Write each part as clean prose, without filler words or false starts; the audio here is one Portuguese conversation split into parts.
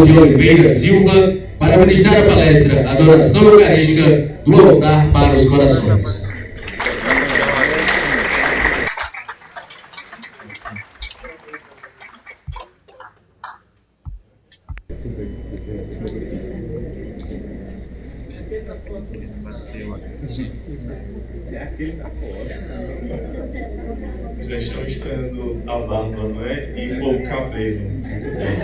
de Oliveira Silva para ministrar a palestra Adoração Eucarística do Altar para os Corações. Já estão estranhando a barba, não é? E um pouco o cabelo. Muito bem.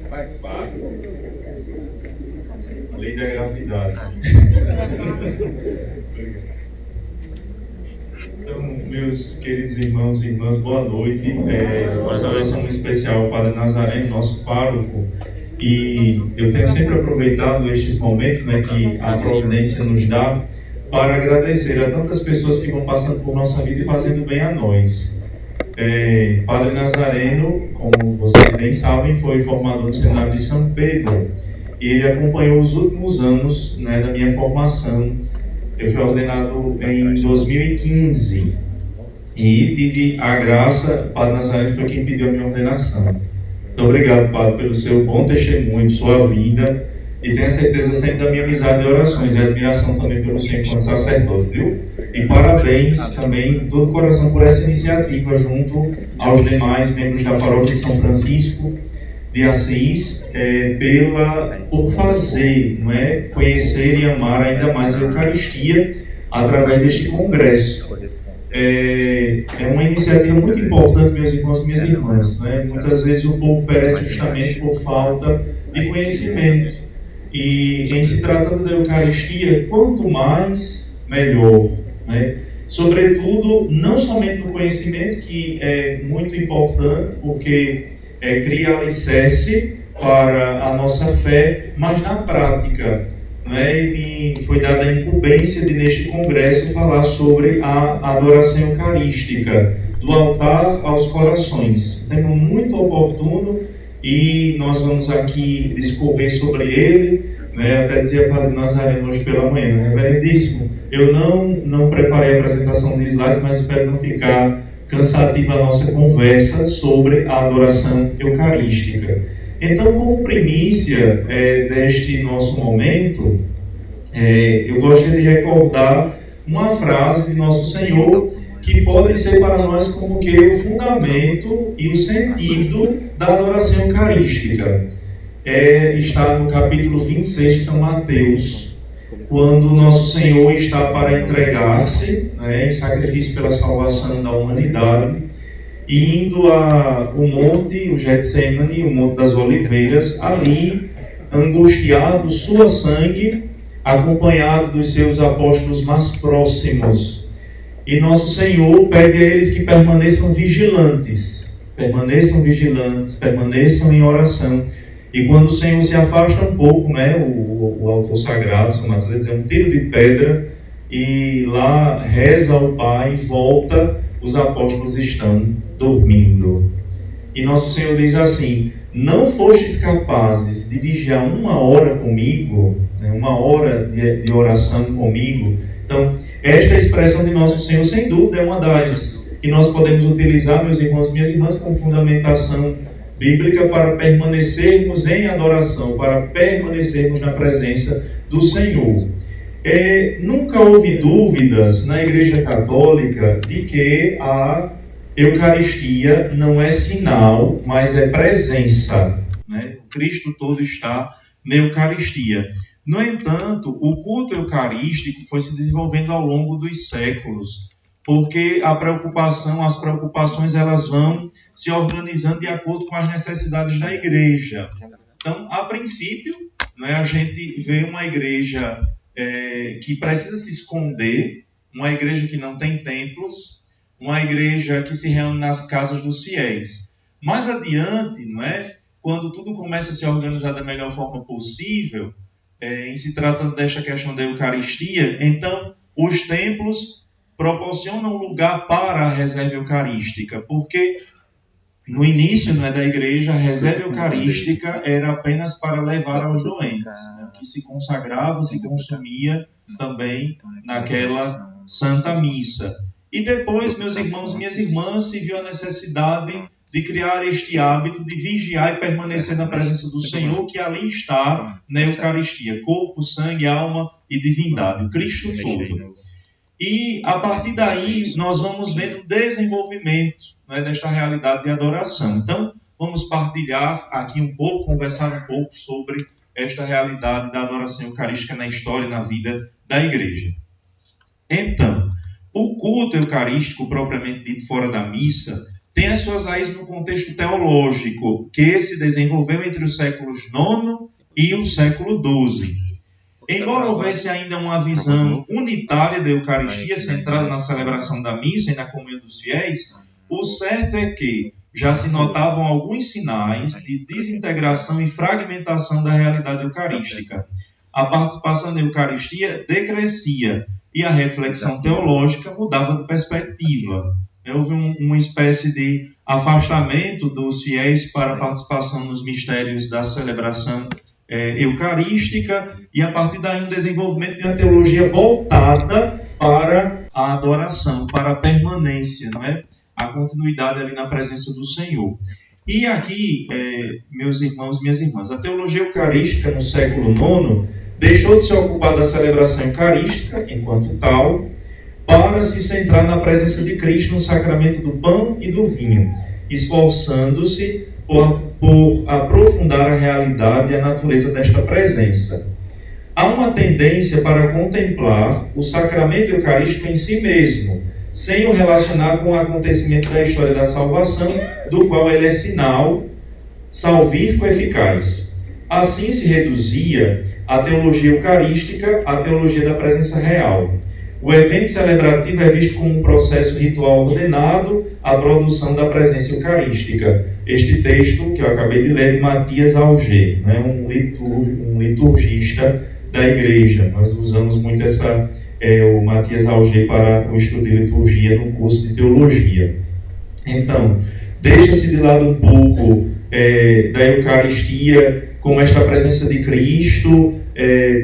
Faz parte. A lei da gravidade. Então, meus queridos irmãos e irmãs, boa noite. Essa vez é um especial Padre Nazareno, nosso pároco. E eu tenho sempre aproveitado estes momentos, né, que a providência nos dá para agradecer a tantas pessoas que vão passando por nossa vida e fazendo bem a nós. Padre Nazareno, como vocês bem sabem, foi formador do Seminário de São Pedro e ele acompanhou os últimos anos, né, da minha formação. Eu fui ordenado em 2015 e tive a graça, Padre Nazareno foi quem pediu a minha ordenação. Muito obrigado, Padre, pelo seu bom testemunho, sua vida, e tenha certeza sempre da minha amizade e orações e admiração também pelo Senhor enquanto sacerdote, viu? E parabéns também de todo o coração por essa iniciativa junto aos demais membros da paróquia de São Francisco de Assis, por fazer, não é, conhecer e amar ainda mais a Eucaristia através deste congresso. É uma iniciativa muito importante, meus irmãos e minhas irmãs, né? Muitas vezes o povo perece justamente por falta de conhecimento. E em se tratando da Eucaristia, quanto mais, melhor, né? Sobretudo, não somente no conhecimento, que é muito importante, porque cria alicerce para a nossa fé, mas na prática, né? E foi dada a incumbência de, neste congresso, falar sobre a adoração eucarística, do altar aos corações. Tema muito oportuno e nós vamos aqui discorrer sobre ele, né? Até dizia Padre Nazareno hoje pela manhã, né? Reverendíssimo, eu não preparei a apresentação de slides, mas espero não ficar cansativa a nossa conversa sobre a adoração eucarística. Então, como primícia deste nosso momento, eu gostaria de recordar uma frase de Nosso Senhor que pode ser para nós como que o fundamento e o sentido da adoração eucarística. Está no capítulo 26 de São Mateus, quando Nosso Senhor está para entregar-se, né, em sacrifício pela salvação da humanidade, e indo ao monte, o Getsemane, o Monte das Oliveiras, ali, angustiado, sua sangue, acompanhado dos seus apóstolos mais próximos. E Nosso Senhor pede a eles que permaneçam vigilantes, permaneçam em oração. E quando o Senhor se afasta um pouco, né, o autor sagrado, São Mateus, vai dizer, um tiro de pedra, e lá reza ao Pai, volta, os apóstolos estão dormindo. E Nosso Senhor diz assim: não fostes capazes de vigiar 1 hora comigo, né, 1 hora de oração comigo. Então, esta expressão de Nosso Senhor, sem dúvida, é uma das que nós podemos utilizar, meus irmãos e minhas irmãs, como fundamentação bíblica para permanecermos em adoração, para permanecermos na presença do Senhor. Nunca houve dúvidas na Igreja Católica de que a Eucaristia não é sinal, mas é presença, né? O Cristo todo está na Eucaristia. No entanto, o culto eucarístico foi se desenvolvendo ao longo dos séculos, porque as preocupações elas vão se organizando de acordo com as necessidades da igreja. Então, a princípio, né, a gente vê uma igreja que precisa se esconder, uma igreja que não tem templos, uma igreja que se reúne nas casas dos fiéis. Mais adiante, não é, quando tudo começa a se organizar da melhor forma possível, em se tratando desta questão da Eucaristia, então os templos proporcionam lugar para a reserva eucarística, porque no início, né, da igreja, a reserva eucarística era apenas para levar aos doentes, né, que se consagrava, se consumia também naquela Santa Missa. E depois, meus irmãos e minhas irmãs, se viu a necessidade de criar este hábito de vigiar e permanecer na presença do Senhor, que ali está na Eucaristia, corpo, sangue, alma e divindade, o Cristo todo. E a partir daí nós vamos vendo o desenvolvimento, né, desta realidade de adoração. Então, vamos partilhar aqui um pouco, conversar um pouco sobre esta realidade da adoração eucarística na história e na vida da igreja. Então, o culto eucarístico, propriamente dito fora da missa, tem as suas raízes no contexto teológico, que se desenvolveu entre os séculos IX e o século XII. Embora houvesse ainda uma visão unitária da Eucaristia, centrada na celebração da missa e na comunhão dos fiéis, o certo é que já se notavam alguns sinais de desintegração e fragmentação da realidade eucarística. A participação da Eucaristia decrescia e a reflexão teológica mudava de perspectiva. Houve uma espécie de afastamento dos fiéis para a participação nos mistérios da celebração eucarística e, a partir daí, um desenvolvimento de uma teologia voltada para a adoração, para a permanência, não é? A continuidade ali na presença do Senhor. E aqui, meus irmãos e minhas irmãs, a teologia eucarística no século IX deixou de se ocupar da celebração eucarística, enquanto tal, para se centrar na presença de Cristo no sacramento do pão e do vinho, esforçando-se por aprofundar a realidade e a natureza desta presença. Há uma tendência para contemplar o sacramento eucarístico em si mesmo, sem o relacionar com o acontecimento da história da salvação, do qual ele é sinal salvífico eficaz. Assim se reduzia a teologia eucarística à teologia da presença real. O evento celebrativo é visto como um processo ritual ordenado à produção da presença eucarística. Este texto que eu acabei de ler de Matias Auger, né, um liturgista da igreja. Nós usamos muito o Matias Auger para o estudo de liturgia no curso de teologia. Então, deixa-se de lado um pouco da Eucaristia como esta presença de Cristo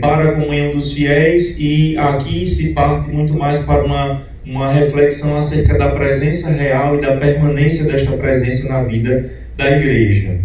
para a comunhão dos fiéis, e aqui se parte muito mais para uma reflexão acerca da presença real e da permanência desta presença na vida da igreja.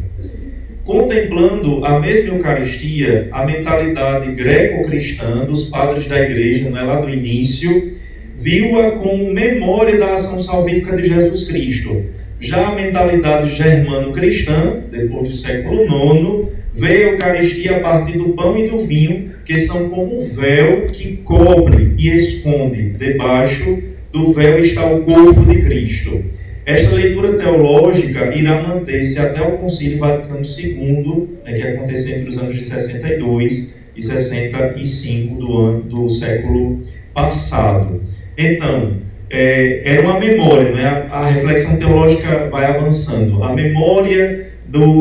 Contemplando a mesma Eucaristia, a mentalidade greco-cristã dos padres da igreja, lá do início, viu-a como memória da ação salvífica de Jesus Cristo. Já a mentalidade germano-cristã, depois do século IX, vê a Eucaristia a partir do pão e do vinho, que são como o véu que cobre e esconde. Debaixo do véu está o corpo de Cristo. Esta leitura teológica irá manter-se até o Concílio Vaticano II, que aconteceu entre os anos de 62 e 65 do século passado. Então, era uma memória, né? A reflexão teológica vai avançando. A memória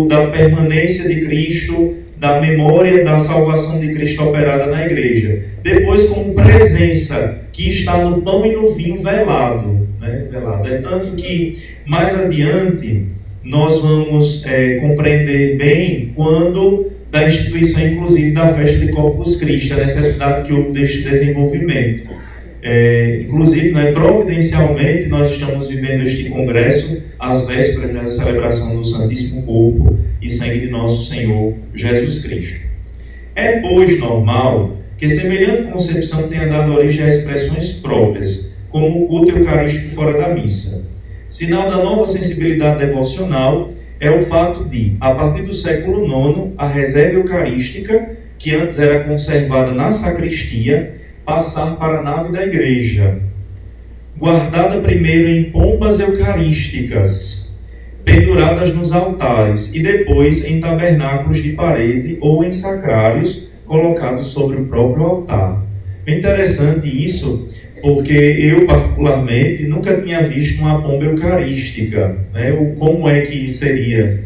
da permanência de Cristo, da memória da salvação de Cristo operada na igreja. Depois, como presença que está no pão e no vinho velado. Velado. É tanto que, mais adiante, nós vamos compreender bem quando da instituição, inclusive, da festa de Corpus Christi, a necessidade que houve deste desenvolvimento. Inclusive, providencialmente, nós estamos vivendo este congresso às vésperas da celebração do Santíssimo Corpo e Sangue de Nosso Senhor Jesus Cristo. É, pois, normal que semelhante concepção tenha dado origem a expressões próprias, como o culto eucarístico fora da missa. Sinal da nova sensibilidade devocional é o fato de, a partir do século IX, a reserva eucarística, que antes era conservada na sacristia, passar para a nave da igreja, guardada primeiro em pombas eucarísticas, penduradas nos altares, e depois em tabernáculos de parede ou em sacrários colocados sobre o próprio altar. É interessante isso, porque eu, particularmente, nunca tinha visto uma pomba eucarística, como é que seria.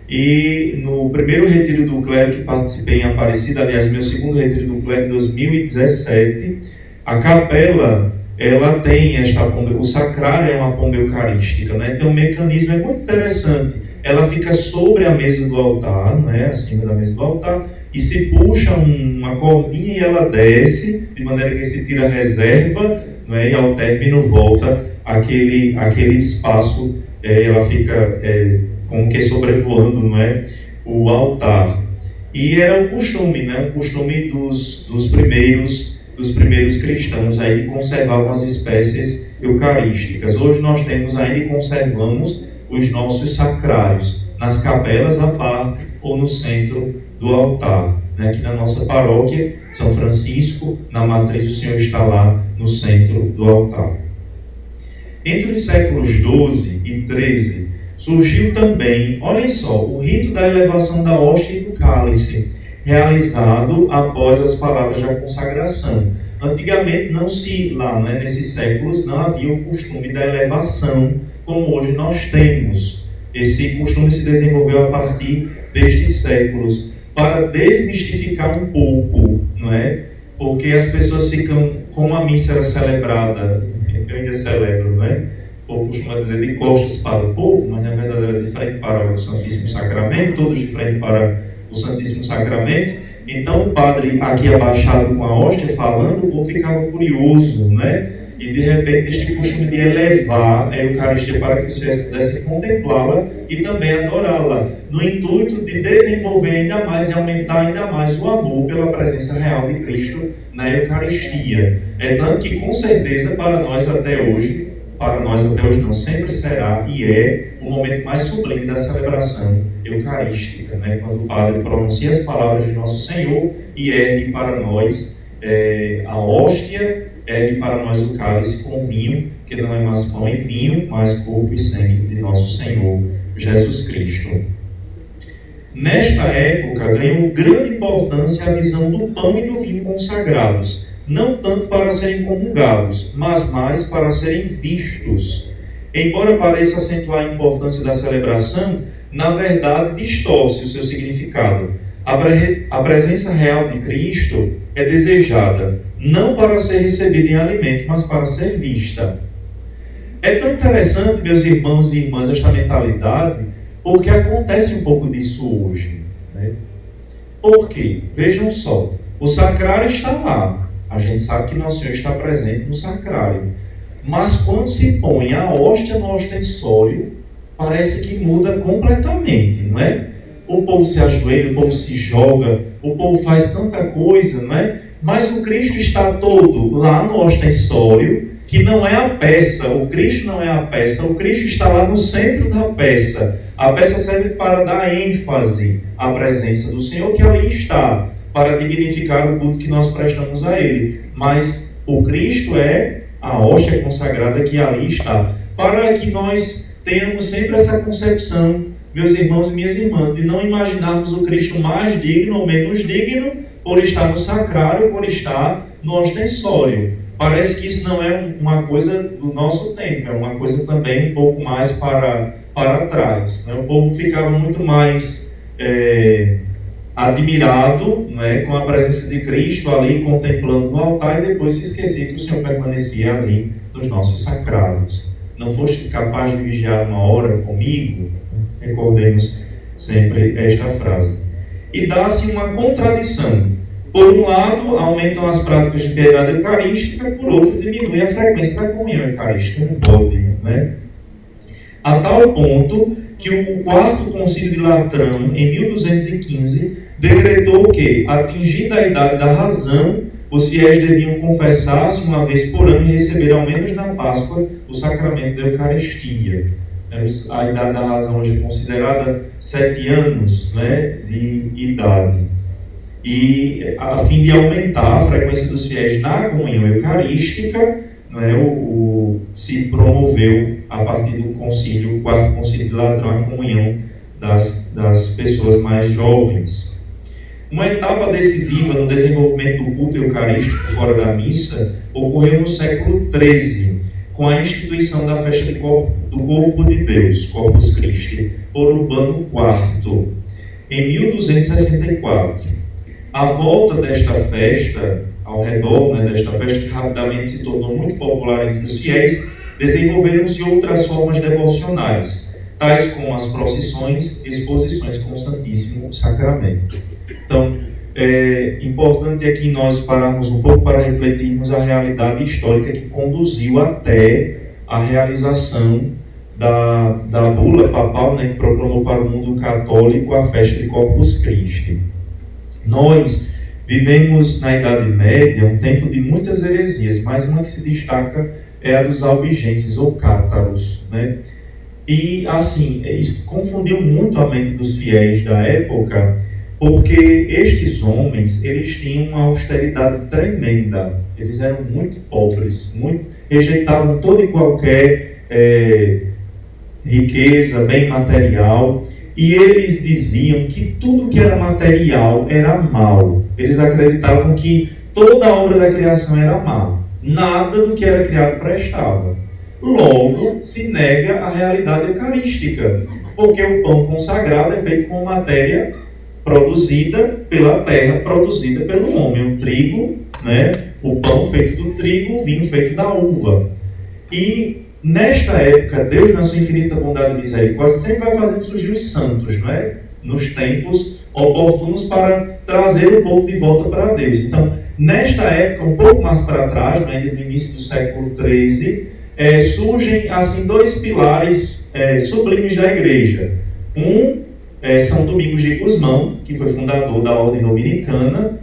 E no primeiro retiro do clero que participei em Aparecida, aliás, meu segundo retiro do clero em 2017, a capela, ela tem esta pomba, o sacrário é uma pomba eucarística, Então o mecanismo é muito interessante. Ela fica sobre a mesa do altar, acima da mesa do altar, e se puxa uma cordinha e ela desce, de maneira que se tira a reserva, e ao término volta aquele espaço ela fica como que sobrevoando, não é, o altar. E era o costume, né, o costume dos primeiros cristãos aí, que conservavam as espécies eucarísticas. Hoje nós temos ainda e conservamos os nossos sacrários nas capelas à parte ou no centro do altar. Aqui na nossa paróquia, São Francisco, na matriz, o Senhor está lá no centro do altar. Entre os séculos XII e XIII, surgiu também, olhem só, o rito da elevação da hóstia e do cálice, realizado após as palavras da consagração. Antigamente, nesses séculos, não havia o costume da elevação, como hoje nós temos. Esse costume se desenvolveu a partir destes séculos, para desmistificar um pouco, não é? Porque as pessoas ficam, como a missa era celebrada, eu ainda celebro, não é? O povo costuma dizer de costas para o povo, mas na verdade era de frente para o Santíssimo Sacramento, todos de frente para o Santíssimo Sacramento. Então o padre aqui abaixado com a hóstia falando, o povo ficava curioso, né? E de repente este costume de elevar a Eucaristia para que os fiéis pudessem contemplá-la e também adorá-la, no intuito de desenvolver ainda mais e aumentar ainda mais o amor pela presença real de Cristo na Eucaristia. É tanto que com certeza para nós até hoje não, sempre será e é o momento mais sublime da celebração eucarística, né? Quando o padre pronuncia as palavras de Nosso Senhor e ergue para nós a hóstia, ergue para nós o cálice com vinho, que não é mais pão e vinho, mas corpo e sangue de Nosso Senhor Jesus Cristo. Nesta época ganhou grande importância a visão do pão e do vinho consagrados, não tanto para serem comungados, mas mais para serem vistos. Embora pareça acentuar a importância da celebração, na verdade distorce o seu significado. A presença real de Cristo é desejada, não para ser recebida em alimento, mas para ser vista. É tão interessante, meus irmãos e irmãs, esta mentalidade, porque acontece um pouco disso hoje, né? Por quê? Vejam só, o sacrário está lá. A gente sabe que Nosso Senhor está presente no sacrário. Mas quando se põe a hóstia no ostensório, parece que muda completamente, não é? O povo se ajoelha, o povo se joga, o povo faz tanta coisa, não é? Mas o Cristo está todo lá no ostensório, que não é a peça. O Cristo não é a peça, o Cristo está lá no centro da peça. A peça serve para dar ênfase à presença do Senhor que ali está, para dignificar o culto que nós prestamos a Ele. Mas o Cristo é a hóstia consagrada que ali está. Para que nós tenhamos sempre essa concepção, meus irmãos e minhas irmãs, de não imaginarmos o Cristo mais digno ou menos digno por estar no sacrário, por estar no ostensório. Parece que isso não é uma coisa do nosso tempo, é uma coisa também um pouco mais para trás, né? O povo ficava muito mais admirado, né, com a presença de Cristo ali contemplando no altar, e depois se esquecia que o Senhor permanecia ali nos nossos sacrários. Não fostes capaz de vigiar uma hora comigo? Recordemos sempre esta frase. E dá-se uma contradição. Por um lado, aumentam as práticas de piedade eucarística, por outro, diminui a frequência da comunhão eucarística. Não pode, né? A tal ponto que o quarto concílio de Latrão, em 1215, decretou que, atingida a idade da razão, os fiéis deviam confessar-se uma vez por ano e receber, ao menos na Páscoa, o sacramento da Eucaristia. A idade da razão hoje é considerada 7 anos, né, de idade. E a fim de aumentar a frequência dos fiéis na comunhão eucarística, né, se promoveu, a partir do concílio, o quarto concílio de Latrão, a comunhão das pessoas mais jovens. Uma etapa decisiva no desenvolvimento do culto eucarístico fora da missa ocorreu no século XIII, com a instituição da festa do Corpo de Deus, Corpus Christi, por Urbano IV, em 1264. A volta desta festa, ao redor, né, desta festa que rapidamente se tornou muito popular entre os fiéis, desenvolveram-se outras formas devocionais, tais como as procissões e exposições com o Santíssimo Sacramento. Então, é importante aqui nós pararmos um pouco para refletirmos a realidade histórica que conduziu até a realização da bula papal, né, que proclamou para o mundo católico a festa de Corpus Christi. Nós vivemos na Idade Média um tempo de muitas heresias, mas uma que se destaca é a dos albigenses ou cátaros, né? E assim, isso confundiu muito a mente dos fiéis da época, porque estes homens, eles tinham uma austeridade tremenda, eles eram muito pobres, rejeitavam toda e qualquer riqueza, bem material, e eles diziam que tudo que era material era mal. Eles acreditavam que toda a obra da criação era má, nada do que era criado prestava. Logo, se nega a realidade eucarística, porque o pão consagrado é feito com matéria produzida pela terra, produzida pelo homem. O trigo, né? O pão feito do trigo, o vinho feito da uva. E nesta época, Deus, na sua infinita bondade e misericórdia, sempre vai fazendo surgir os santos, não é? Nos tempos oportunos para trazer o povo de volta para Deus. Então, nesta época, um pouco mais para trás, ainda no início do século XIII, surgem assim dois pilares sublimes da igreja. São Domingos de Gusmão, que foi fundador da Ordem Dominicana,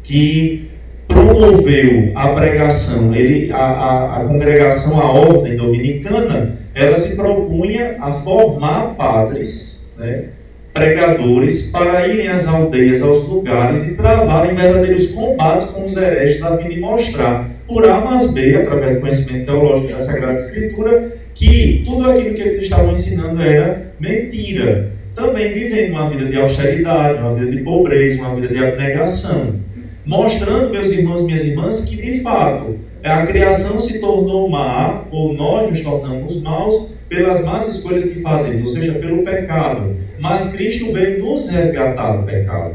que promoveu a pregação. A congregação, a Ordem Dominicana, ela se propunha a formar padres, né, pregadores, para irem às aldeias, aos lugares e travarem verdadeiros combates com os hereges, a fim de mostrar, por A mais B, através do conhecimento teológico da Sagrada Escritura, que tudo aquilo que eles estavam ensinando era mentira. Também vivendo uma vida de austeridade, uma vida de pobreza, uma vida de abnegação. Mostrando, meus irmãos e minhas irmãs, que de fato a criação se tornou má, ou nós nos tornamos maus, pelas más escolhas que fazemos, ou seja, pelo pecado. Mas Cristo veio nos resgatar do pecado.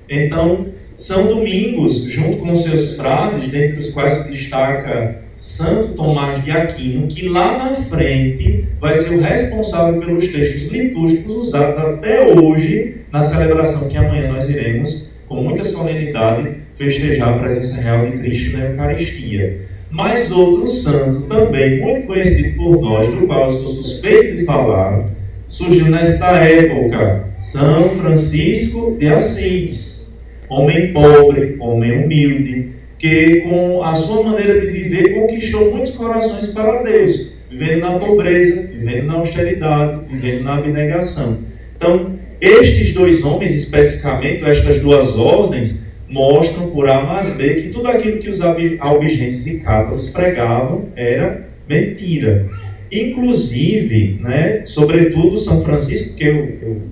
Então, São Domingos, junto com seus frades, dentre os quais se destaca Santo Tomás de Aquino, que lá na frente vai ser o responsável pelos textos litúrgicos usados até hoje na celebração que amanhã nós iremos, com muita solenidade, festejar a presença real de Cristo na Eucaristia. Mas outro santo, também muito conhecido por nós, do qual eu sou suspeito de falar, surgiu nesta época, São Francisco de Assis. Homem pobre, homem humilde, que com a sua maneira de viver conquistou muitos corações para Deus, vivendo na pobreza, vivendo na austeridade, vivendo na abnegação. Então, estes dois homens, especificamente, estas duas ordens, mostram por A mais B que tudo aquilo que os albigenses e cátaros pregavam era mentira. Inclusive, né, sobretudo São Francisco, que eu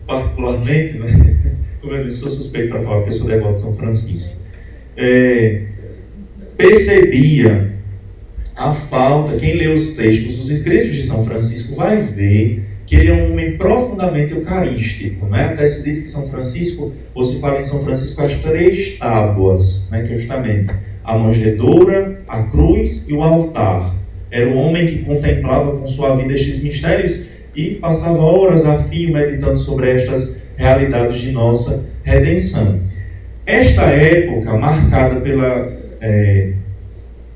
particularmente, né, como eu disse, sou suspeito para falar, porque eu sou devoto de São Francisco, percebia a falta. Quem lê os textos, os escritos de São Francisco, vai ver que ele é um homem profundamente eucarístico, né? Até se diz que São Francisco, ou se fala em São Francisco, as 3 tábuas, né? Que é justamente a manjedoura, a cruz e o altar. Era um homem que contemplava com sua vida estes mistérios e passava horas a fio meditando sobre estas realidades de nossa redenção. Esta época, marcada pela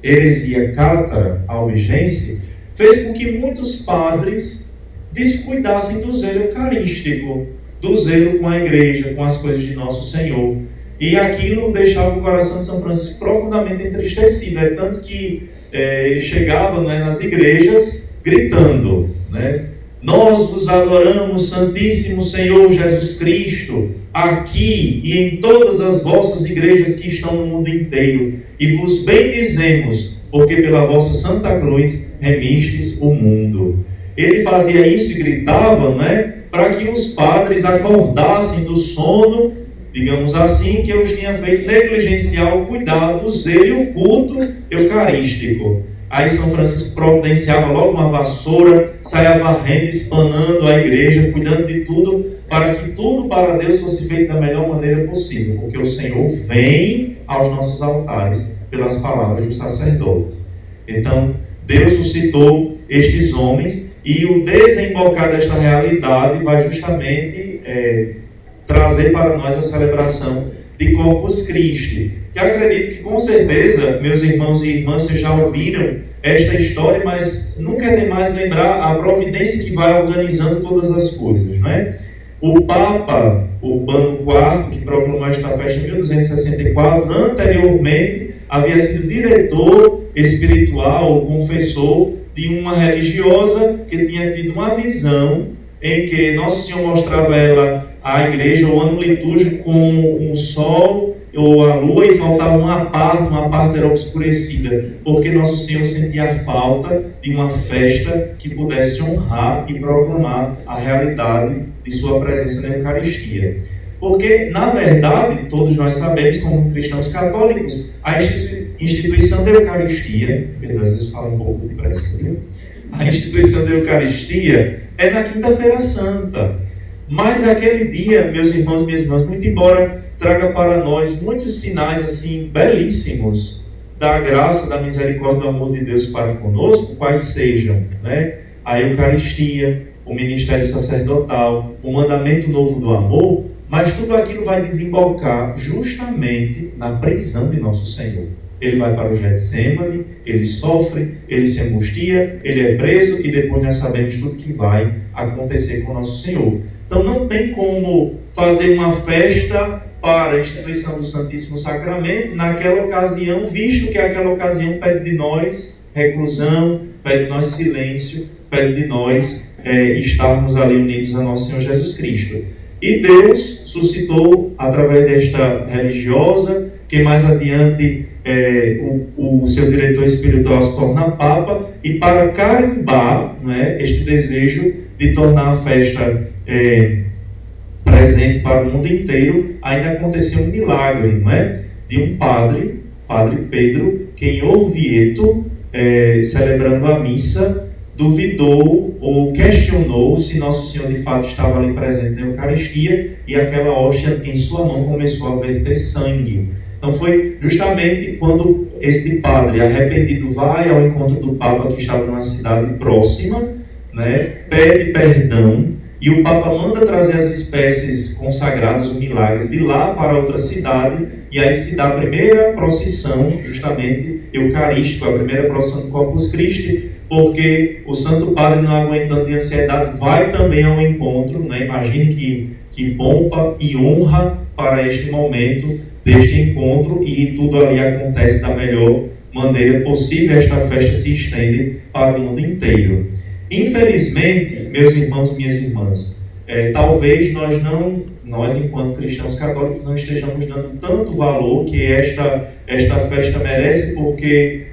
heresia cátara albigense, fez com que muitos padres descuidassem do zelo eucarístico, do zelo com a igreja, com as coisas de nosso Senhor. E aquilo deixava o coração de São Francisco profundamente entristecido. É tanto que ele chegava, né, nas igrejas gritando, né, nós vos adoramos, Santíssimo Senhor Jesus Cristo, aqui e em todas as vossas igrejas que estão no mundo inteiro, e vos bendizemos, porque pela vossa Santa Cruz remistes o mundo. Ele fazia isso e gritava, né, para que os padres acordassem do sono, digamos assim, que eu os tinha feito negligenciar o cuidado, o zelo e o culto eucarístico. Aí São Francisco providenciava logo uma vassoura, saia varrendo, espanando a igreja, cuidando de tudo, para que tudo para Deus fosse feito da melhor maneira possível, porque o Senhor vem aos nossos altares pelas palavras do sacerdote. Então, Deus suscitou estes homens, e o desembocar desta realidade vai justamente trazer para nós a celebração de Corpus Christi, que acredito que com certeza, meus irmãos e irmãs, vocês já ouviram esta história, mas nunca é demais lembrar a providência que vai organizando todas as coisas, não é? O Papa Urbano IV, que proclamou esta festa em 1264, anteriormente havia sido diretor espiritual, confessor de uma religiosa que tinha tido uma visão em que Nosso Senhor mostrava ela a igreja, o ano litúrgico, com um sol ou a lua, e faltava uma parte era obscurecida, porque Nosso Senhor sentia falta de uma festa que pudesse honrar e proclamar a realidade de sua presença na Eucaristia. Porque, na verdade, todos nós sabemos, como cristãos católicos, a instituição da Eucaristia, perdão, às vezes falo um pouco depressa, viu? A instituição da Eucaristia é na Quinta-feira Santa. Mas aquele dia, meus irmãos e minhas irmãs, muito embora traga para nós muitos sinais assim belíssimos da graça, da misericórdia, do amor de Deus para conosco, quais sejam, né? A Eucaristia, o ministério sacerdotal, o mandamento novo do amor, mas tudo aquilo vai desembocar justamente na prisão de Nosso Senhor. Ele vai para o Getsêmani, ele sofre, ele se angustia, ele é preso, e depois nós sabemos tudo que vai acontecer com Nosso Senhor. Então não tem como fazer uma festa para a instituição do Santíssimo Sacramento naquela ocasião, visto que aquela ocasião pede de nós reclusão, pede de nós silêncio, pede de nós estarmos ali unidos a Nosso Senhor Jesus Cristo. E Deus suscitou, através desta religiosa, que mais adiante o seu diretor espiritual se torna Papa, e para carimbar, né, este desejo de tornar a festa presente para o mundo inteiro, ainda aconteceu um milagre, não é? De um padre Pedro, que em Orvieto, celebrando a missa, duvidou ou questionou se Nosso Senhor de fato estava ali presente na Eucaristia, e aquela hóstia em sua mão começou a verter sangue. Então foi justamente quando este padre arrependido vai ao encontro do Papa, que estava numa cidade próxima, né, pede perdão, e o Papa manda trazer as espécies consagradas, o milagre, de lá para outra cidade, e aí se dá a primeira procissão, justamente eucarística, a primeira procissão do Corpus Christi, porque o Santo Padre, não aguentando de ansiedade, vai também ao encontro, né? Imagine que pompa e honra para este momento deste encontro, e tudo ali acontece da melhor maneira possível. Esta festa se estende para o mundo inteiro. Infelizmente, meus irmãos e minhas irmãs, talvez nós enquanto cristãos católicos não estejamos dando tanto valor que esta festa merece, porque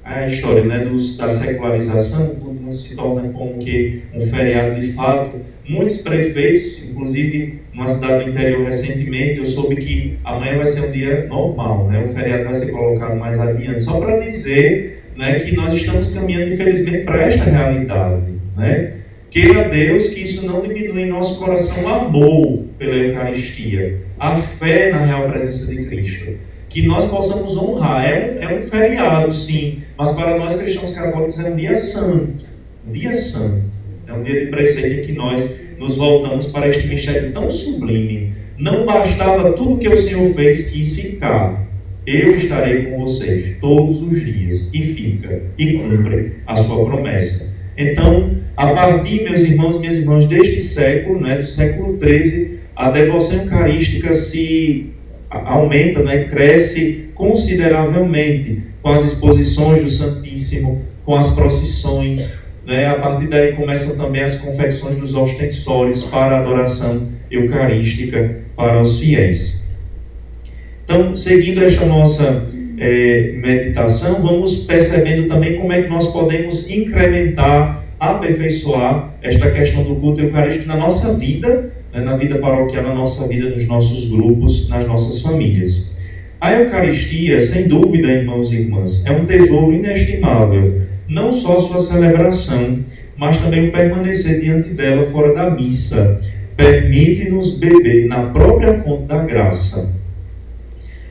a história, né, da secularização, tudo não se torna como que um feriado de fato. Muitos prefeitos, inclusive numa cidade do interior recentemente, eu soube que amanhã vai ser um dia normal, né? O feriado vai ser colocado mais adiante, só para dizer, né, que nós estamos caminhando, infelizmente, para esta realidade, né? Queira Deus que isso não diminua em nosso coração o amor pela Eucaristia, a fé na real presença de Cristo. Que nós possamos honrar. É um feriado, sim, mas para nós cristãos católicos é um dia santo. Um dia santo. É um dia de preceito em que nós nos voltamos para este mistério tão sublime. Não bastava tudo que o Senhor fez, quis ficar. Eu estarei com vocês todos os dias. E fica, e cumpre a sua promessa. Então, a partir, meus irmãos e minhas irmãs, deste século, né, do século XIII, a devoção eucarística se aumenta, né, cresce consideravelmente com as exposições do Santíssimo, com as procissões, né? A partir daí começam também as confecções dos ostensórios para a adoração eucarística para os fiéis. Então, seguindo esta nossa meditação, vamos percebendo também como é que nós podemos incrementar, aperfeiçoar esta questão do culto eucarístico na nossa vida, né, na vida paroquial, na nossa vida, nos nossos grupos, nas nossas famílias. A Eucaristia, sem dúvida, irmãos e irmãs, é um tesouro inestimável, não só a sua celebração, mas também o permanecer diante dela fora da missa. Permite-nos beber na própria fonte da graça.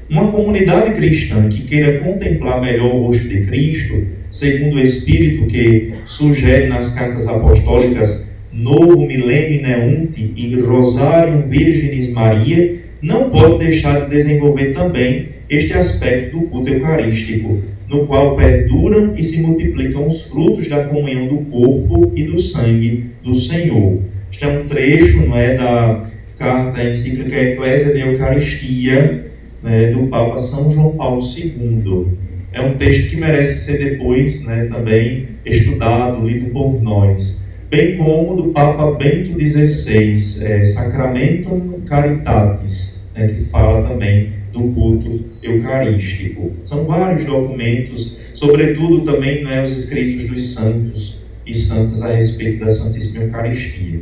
Uma comunidade cristã que queira contemplar melhor o rosto de Cristo, segundo o Espírito que sugere nas cartas apostólicas Novo Millennium Neunt e Rosarium Virginis Maria, não pode deixar de desenvolver também este aspecto do culto eucarístico, no qual perduram e se multiplicam os frutos da comunhão do corpo e do sangue do Senhor. Este é um trecho, não é, da carta encíclica Ecclesia de Eucaristia, né, do Papa São João Paulo II. É um texto que merece ser depois, né, também estudado, lido por nós. Bem como do Papa Bento XVI, Sacramentum Caritatis, né, que fala também do culto eucarístico. São vários documentos, sobretudo também, né, os escritos dos santos e santas a respeito da Santíssima Eucaristia.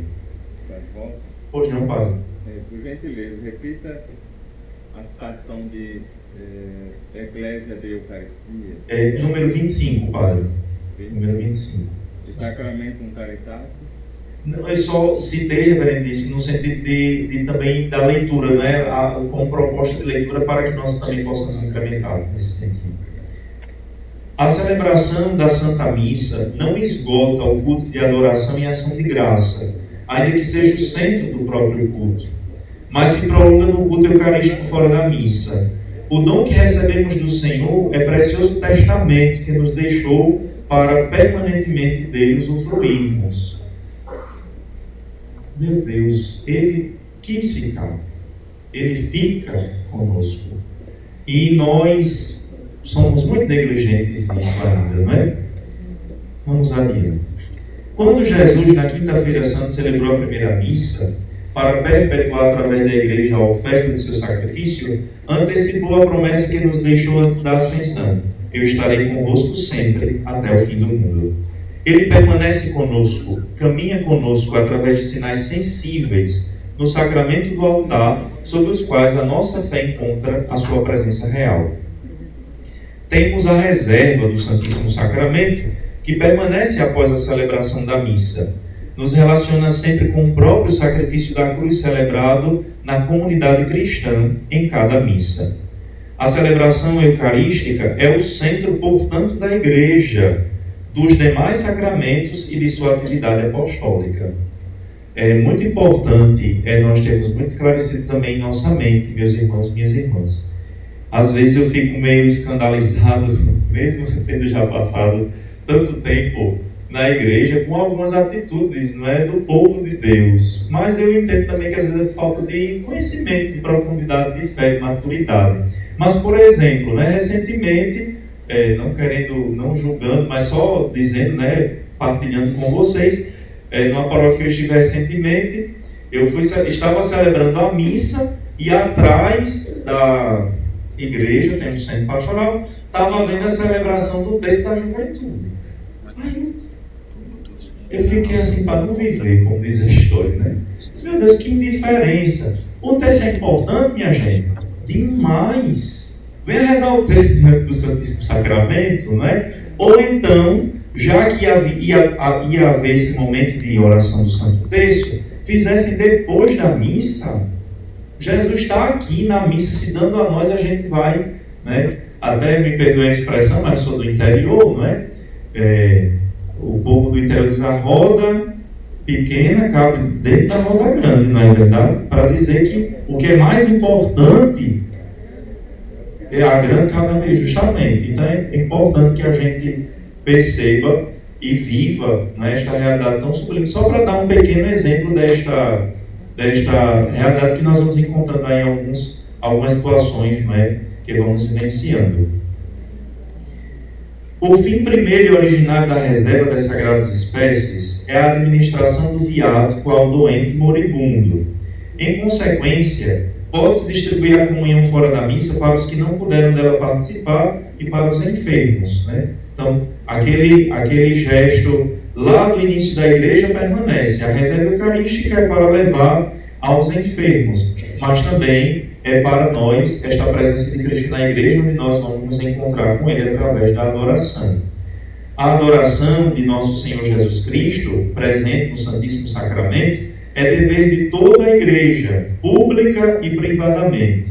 Pois não, Padre? Por gentileza, repita a citação de Eclésia de Eucaristia. Número 25, Padre. Número 25. Sacramentum Caritatis. Não, eu só citei, reverendíssimo, no sentido de também da leitura, né, como proposta de leitura para que nós também possamos incrementar nesse sentido. A celebração da Santa Missa não esgota o culto de adoração e ação de graça, ainda que seja o centro do próprio culto, mas se prolonga no culto eucarístico fora da missa. O dom que recebemos do Senhor é precioso testamento que nos deixou para permanentemente dele usufruirmos. Meu Deus, Ele quis ficar. Ele fica conosco. E nós somos muito negligentes disso ainda, não é? Vamos adiante. Quando Jesus, na Quinta-feira Santa, celebrou a primeira missa, para perpetuar através da igreja a oferta do seu sacrifício, antecipou a promessa que nos deixou antes da ascensão: eu estarei convosco sempre, até o fim do mundo. Ele permanece conosco, caminha conosco através de sinais sensíveis no sacramento do altar, sobre os quais a nossa fé encontra a sua presença real. Temos a reserva do Santíssimo Sacramento, que permanece após a celebração da missa. Nos relaciona sempre com o próprio sacrifício da cruz celebrado na comunidade cristã em cada missa. A celebração eucarística é o centro, portanto, da Igreja, dos demais sacramentos e de sua atividade apostólica. É muito importante nós termos muito esclarecido também em nossa mente, meus irmãos, minhas irmãs. Às vezes eu fico meio escandalizado, mesmo tendo já passado tanto tempo na igreja, com algumas atitudes, não é, do povo de Deus. Mas eu entendo também que às vezes é falta de conhecimento, de profundidade, de fé, de maturidade. Mas, por exemplo, né, recentemente, não julgando, mas só dizendo, né, partilhando com vocês, numa paróquia que eu estive recentemente, estava celebrando a missa e atrás da igreja, tem um centro pastoral, estava havendo a celebração do texto da juventude. Aí eu fiquei assim, para não viver, como diz a história, né? Meu Deus, que indiferença! O texto é importante, minha gente? Demais! Venha rezar o texto diante do Santíssimo Sacramento, não é? Ou então, já que ia haver esse momento de oração do Santo Terço, fizessem depois da missa. Jesus está aqui na missa se dando a nós, a gente vai, né? Até me perdoe a expressão, mas eu sou do interior, não é? O povo do interior diz: a roda pequena cabe dentro da roda grande, não é verdade? Para dizer que o que é mais importante é a grande cabe na meio, justamente. Então é importante que a gente perceba e viva, né, esta realidade tão sublime. Só para dar um pequeno exemplo desta realidade que nós vamos encontrando aí em algumas situações, né, que vamos vivenciando. O fim primeiro e originário da reserva das sagradas espécies é a administração do viático ao doente moribundo. Em consequência, pode-se distribuir a comunhão fora da missa para os que não puderam dela participar e para os enfermos, né? Então, aquele gesto lá do início da igreja permanece. A reserva eucarística é para levar aos enfermos, mas também é para nós esta presença de Cristo na igreja, onde nós vamos nos encontrar com Ele através da adoração. A adoração de nosso Senhor Jesus Cristo, presente no Santíssimo Sacramento, é dever de toda a igreja, pública e privadamente.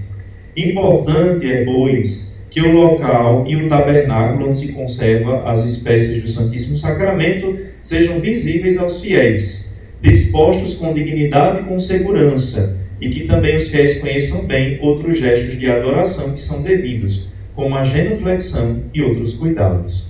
Importante é, pois, que o local e o tabernáculo onde se conserva as espécies do Santíssimo Sacramento sejam visíveis aos fiéis, dispostos com dignidade e com segurança, e que também os fiéis conheçam bem outros gestos de adoração que são devidos, como a genuflexão e outros cuidados.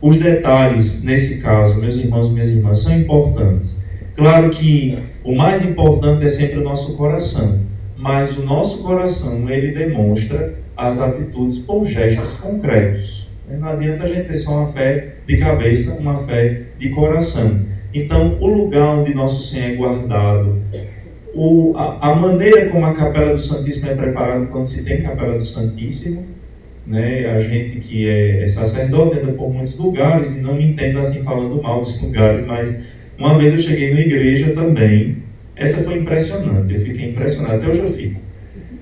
Os detalhes, nesse caso, meus irmãos e minhas irmãs, são importantes. Claro que o mais importante é sempre o nosso coração, mas o nosso coração, ele demonstra as atitudes por gestos concretos. Não adianta a gente ter só uma fé de cabeça, uma fé de coração. Então, o lugar onde Nosso Senhor é guardado, a maneira como a Capela do Santíssimo é preparada quando se tem Capela do Santíssimo, né? A gente que é sacerdote anda por muitos lugares, e não me entendo assim falando mal dos lugares, mas uma vez eu cheguei na igreja também, essa foi impressionante, eu fiquei impressionado, até hoje eu fico.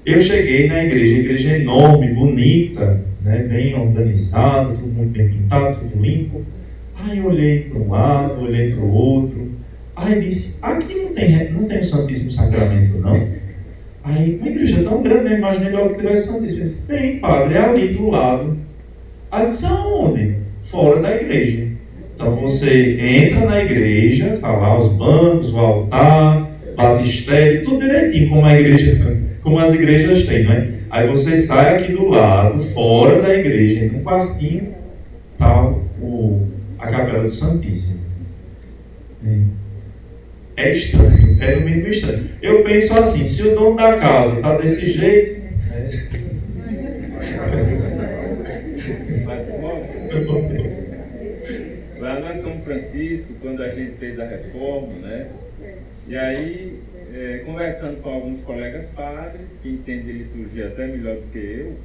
Eu cheguei na igreja, a igreja é enorme, bonita, né? Bem organizada, tudo muito bem pintado, tudo limpo. Aí eu olhei para um lado, olhei para o outro, aí disse, aqui não tem o Santíssimo Sacramento não. Aí, uma igreja tão grande, eu imaginei logo que tivesse Santíssimo. Eu disse, tem, padre, é ali do lado. Aí disse, aonde? Fora da igreja. Então você entra na igreja, tá lá os bancos, o altar, batistério, tudo direitinho, como as igrejas têm, não é? Aí você sai aqui do lado, fora da igreja, num quartinho, tá a Capela do Santíssimo. É estranho, é no mínimo estranho. Eu penso assim, se o dono da casa está desse jeito... Lá na São Francisco, quando a gente fez a reforma, né? E aí, conversando com alguns colegas padres, que entendem liturgia até melhor do que eu,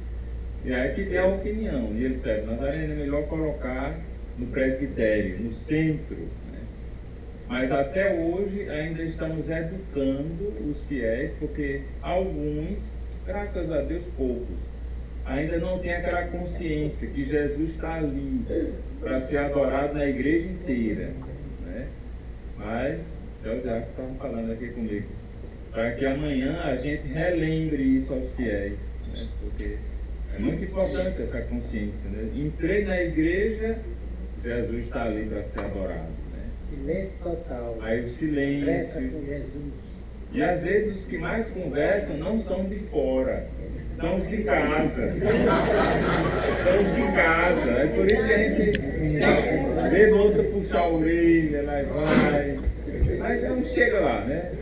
e aí que deu a opinião. E eles disseram, Nazareno, é melhor colocar no presbitério, no centro, né? Mas até hoje ainda estamos educando os fiéis, porque alguns, graças a Deus poucos, ainda não têm aquela consciência que Jesus está ali para ser adorado na igreja inteira, né? Mas é o diácono que estava falando aqui comigo, para que amanhã a gente relembre isso aos fiéis, né? Porque é muito importante essa consciência, né? Entrei na igreja, Jesus está ali para ser adorado, né? Silêncio total. Aí o silêncio. Com Jesus. E às vezes os que mais conversam não são de fora, são os de casa. São os de casa. É por isso que a gente vez ou outra puxa a orelha, lá vai. Mas não chega lá, né?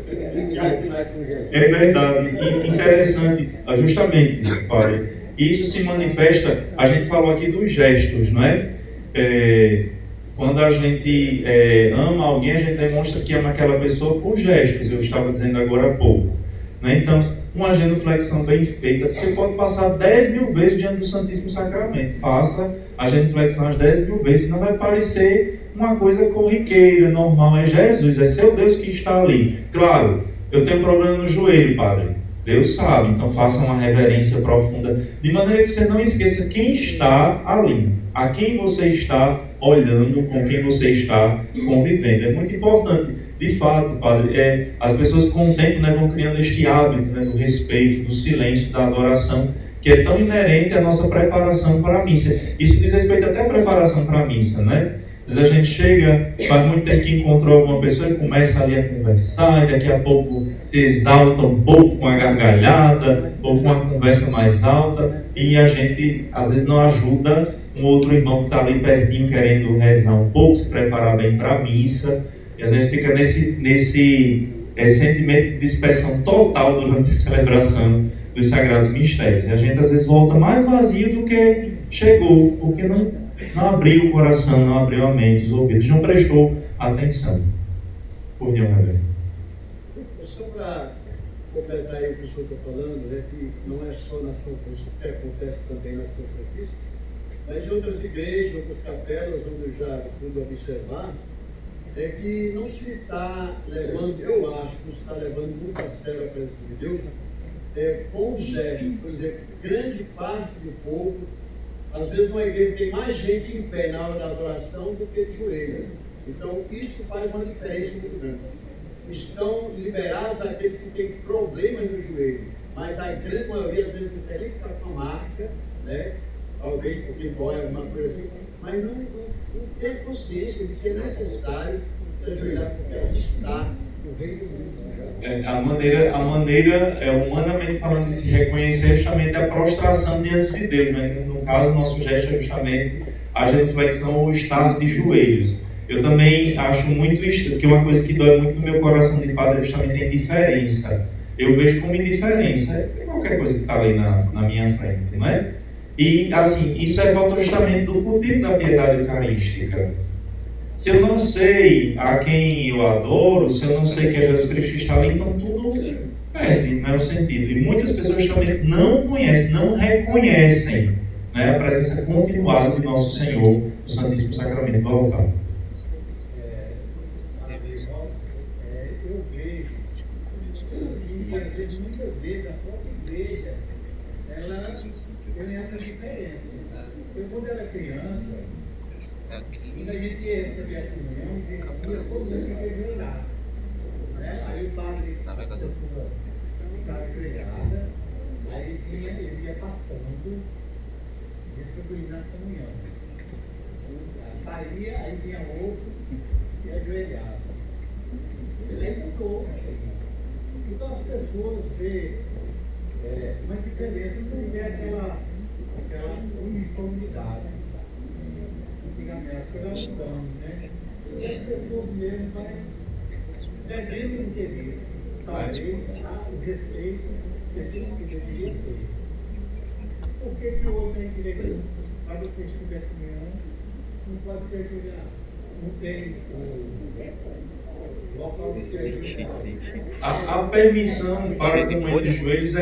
É verdade. E interessante, justamente, padre, isso se manifesta, a gente falou aqui dos gestos, não é? Quando a gente ama alguém, a gente demonstra que ama aquela pessoa por gestos, eu estava dizendo agora há pouco, né? Então, uma genuflexão bem feita, você pode passar 10.000 vezes diante do Santíssimo Sacramento. Faça a genuflexão as 10.000 vezes, senão vai parecer uma coisa corriqueira, normal. É Jesus, é seu Deus que está ali. Claro, eu tenho um problema no joelho, padre. Deus sabe, então faça uma reverência profunda, de maneira que você não esqueça quem está ali, a quem você está olhando, com quem você está convivendo. É muito importante, de fato, padre, as pessoas com o tempo, né, vão criando este hábito, né, do respeito, do silêncio, da adoração, que é tão inerente à nossa preparação para a missa. Isso diz respeito até à preparação para a missa, né? Às vezes a gente chega, faz muito tempo que encontrou alguma pessoa e começa ali a conversar, e daqui a pouco se exalta um pouco com a gargalhada, ou com uma conversa mais alta, e a gente às vezes não ajuda um outro irmão que está ali pertinho querendo rezar um pouco, se preparar bem para a missa, e às vezes fica nesse sentimento de dispersão total durante a celebração dos Sagrados Mistérios. E a gente às vezes volta mais vazio do que chegou, porque não abriu o coração, não abriu a mente, os ouvidos, não prestou atenção. Por Deus, Reverendo. Só para completar aí o que o senhor está falando, né, que não é só na São Francisco, que acontece também na São Francisco, mas em outras igrejas, outras capelas, onde eu já pude observar, é que não se está levando, eu acho que não se está levando muito a sério a presença de Deus, com os gestos. Por exemplo, grande parte do povo, às vezes numa igreja tem mais gente em pé na hora da adoração do que de joelho. Então isso faz uma diferença muito grande. Estão liberados aqueles que têm problemas no joelho, mas a grande maioria às vezes não tem nem que ficar com a marca, né? Talvez porque dói alguma coisa assim, mas não tem consciência de que é necessário se ajoelhar porque ela está o rei do mundo. A maneira humanamente falando, de se reconhecer é justamente a prostração diante de Deus, né? No caso, o nosso gesto é justamente a genuflexão ou estar de joelhos. Eu também acho muito isso, que uma coisa que dói muito no meu coração de padre é justamente a indiferença. Eu vejo como indiferença qualquer coisa que está ali na minha frente, não é? E, assim, isso é falta justamente do cultivo da piedade eucarística. Se eu não sei a quem eu adoro, se eu não sei que é Jesus Cristo que está ali, então tudo perde, não é o sentido. E muitas pessoas justamente não conhecem, não reconhecem, né, a presença continuada de Nosso Senhor no Santíssimo Sacramento do altar. Eu vejo, e às vezes, muitas vezes, a própria igreja, ela tem essa diferença. Eu, quando era criança, quando a gente recebia a comunhão, descia, todo mundo se ajoelhava. Aí o padre ficava ajoelhada, aí ele ia passando, distribuindo a comunhão. Saía, aí vinha outro e ajoelhava. Ele mudou isso aí. Então as pessoas veem uma diferença, não vê aquela uniformidade. Antigamente foi mudando, né? E as pessoas mesmo vai perdendo o interesse, talvez o respeito que deveria ter. Por que hoje a igreja, para você estiver comunhão, não pode ser ajoelhado? Não tem o local de ser ajoelhado. A permissão para a comunhão de joelhos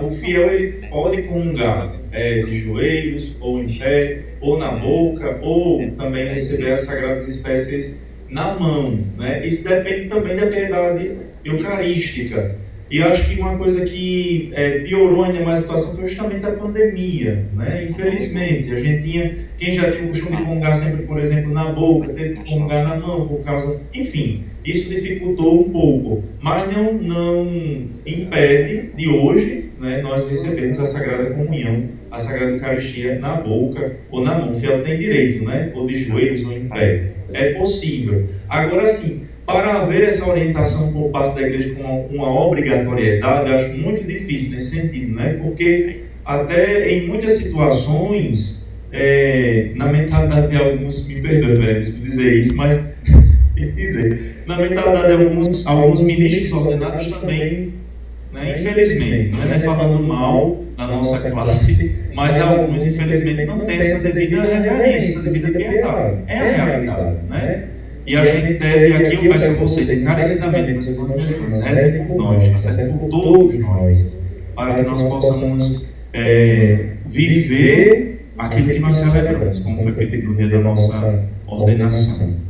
o fiel ele pode comungar de joelhos, ou em pé, ou na boca, ou também receber as sagradas espécies na mão, né? Isso depende também da piedade eucarística. E acho que uma coisa que piorou ainda mais a situação foi justamente a pandemia, né? Infelizmente, a gente quem já tinha o costume de comungar sempre, por exemplo, na boca, teve que comungar na mão por causa... Enfim, isso dificultou um pouco, mas não impede de hoje, né, nós recebermos a Sagrada Comunhão, a Sagrada Eucaristia na boca ou na mão. O fiel tem direito, né? Ou de joelhos ou em pé. É possível. Agora sim, para haver essa orientação por parte da igreja com uma obrigatoriedade, eu acho muito difícil nesse sentido, né? Porque até em muitas situações, na mentalidade de alguns, me perdoe, por dizer isso, mas tem que dizer, na mentalidade de alguns ministros ordenados também, né, infelizmente, não é falando mal da nossa classe, mas alguns, infelizmente, não têm essa devida reverência, essa devida piedade. É a realidade, né? E a gente deve, aqui eu peço a vocês, encarecidamente, meus irmãos e minhas irmãs, rezem por nós, rezem por todos nós, para que nós possamos viver aquilo que nós celebramos, como foi pedido no dia da nossa ordenação.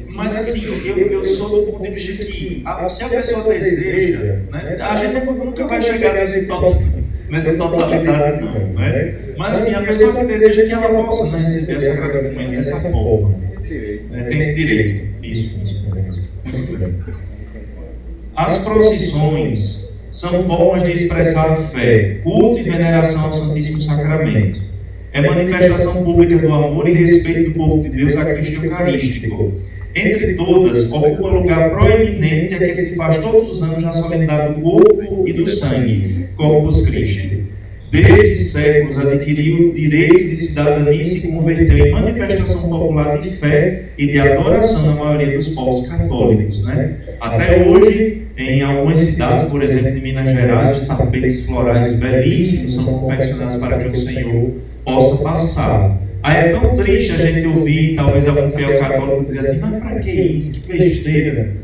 Mas assim, eu sou do ponto de vista que se a pessoa deseja, né, a gente nunca vai chegar nessa totalidade não, né? Mas assim, a pessoa que deseja que ela possa, né, receber a Sagrada Comunhão dessa forma, tem esse direito. Isso mesmo. As procissões são formas de expressar fé, culto e veneração ao Santíssimo Sacramento. É manifestação pública do amor e respeito do povo de Deus a Cristo Eucarístico. Entre todas, ocupa lugar proeminente a que se faz todos os anos na solenidade do corpo e do sangue, Corpus Christi. Desde séculos adquiriu o direito de cidadania e se converteu em manifestação popular de fé e de adoração na maioria dos povos católicos, né? Até hoje, em algumas cidades, por exemplo, de Minas Gerais, os tapetes florais belíssimos são confeccionados para que o Senhor possa passar. Aí é tão triste a gente ouvir, talvez algum fiel católico dizer assim, mas para que isso? Que besteira.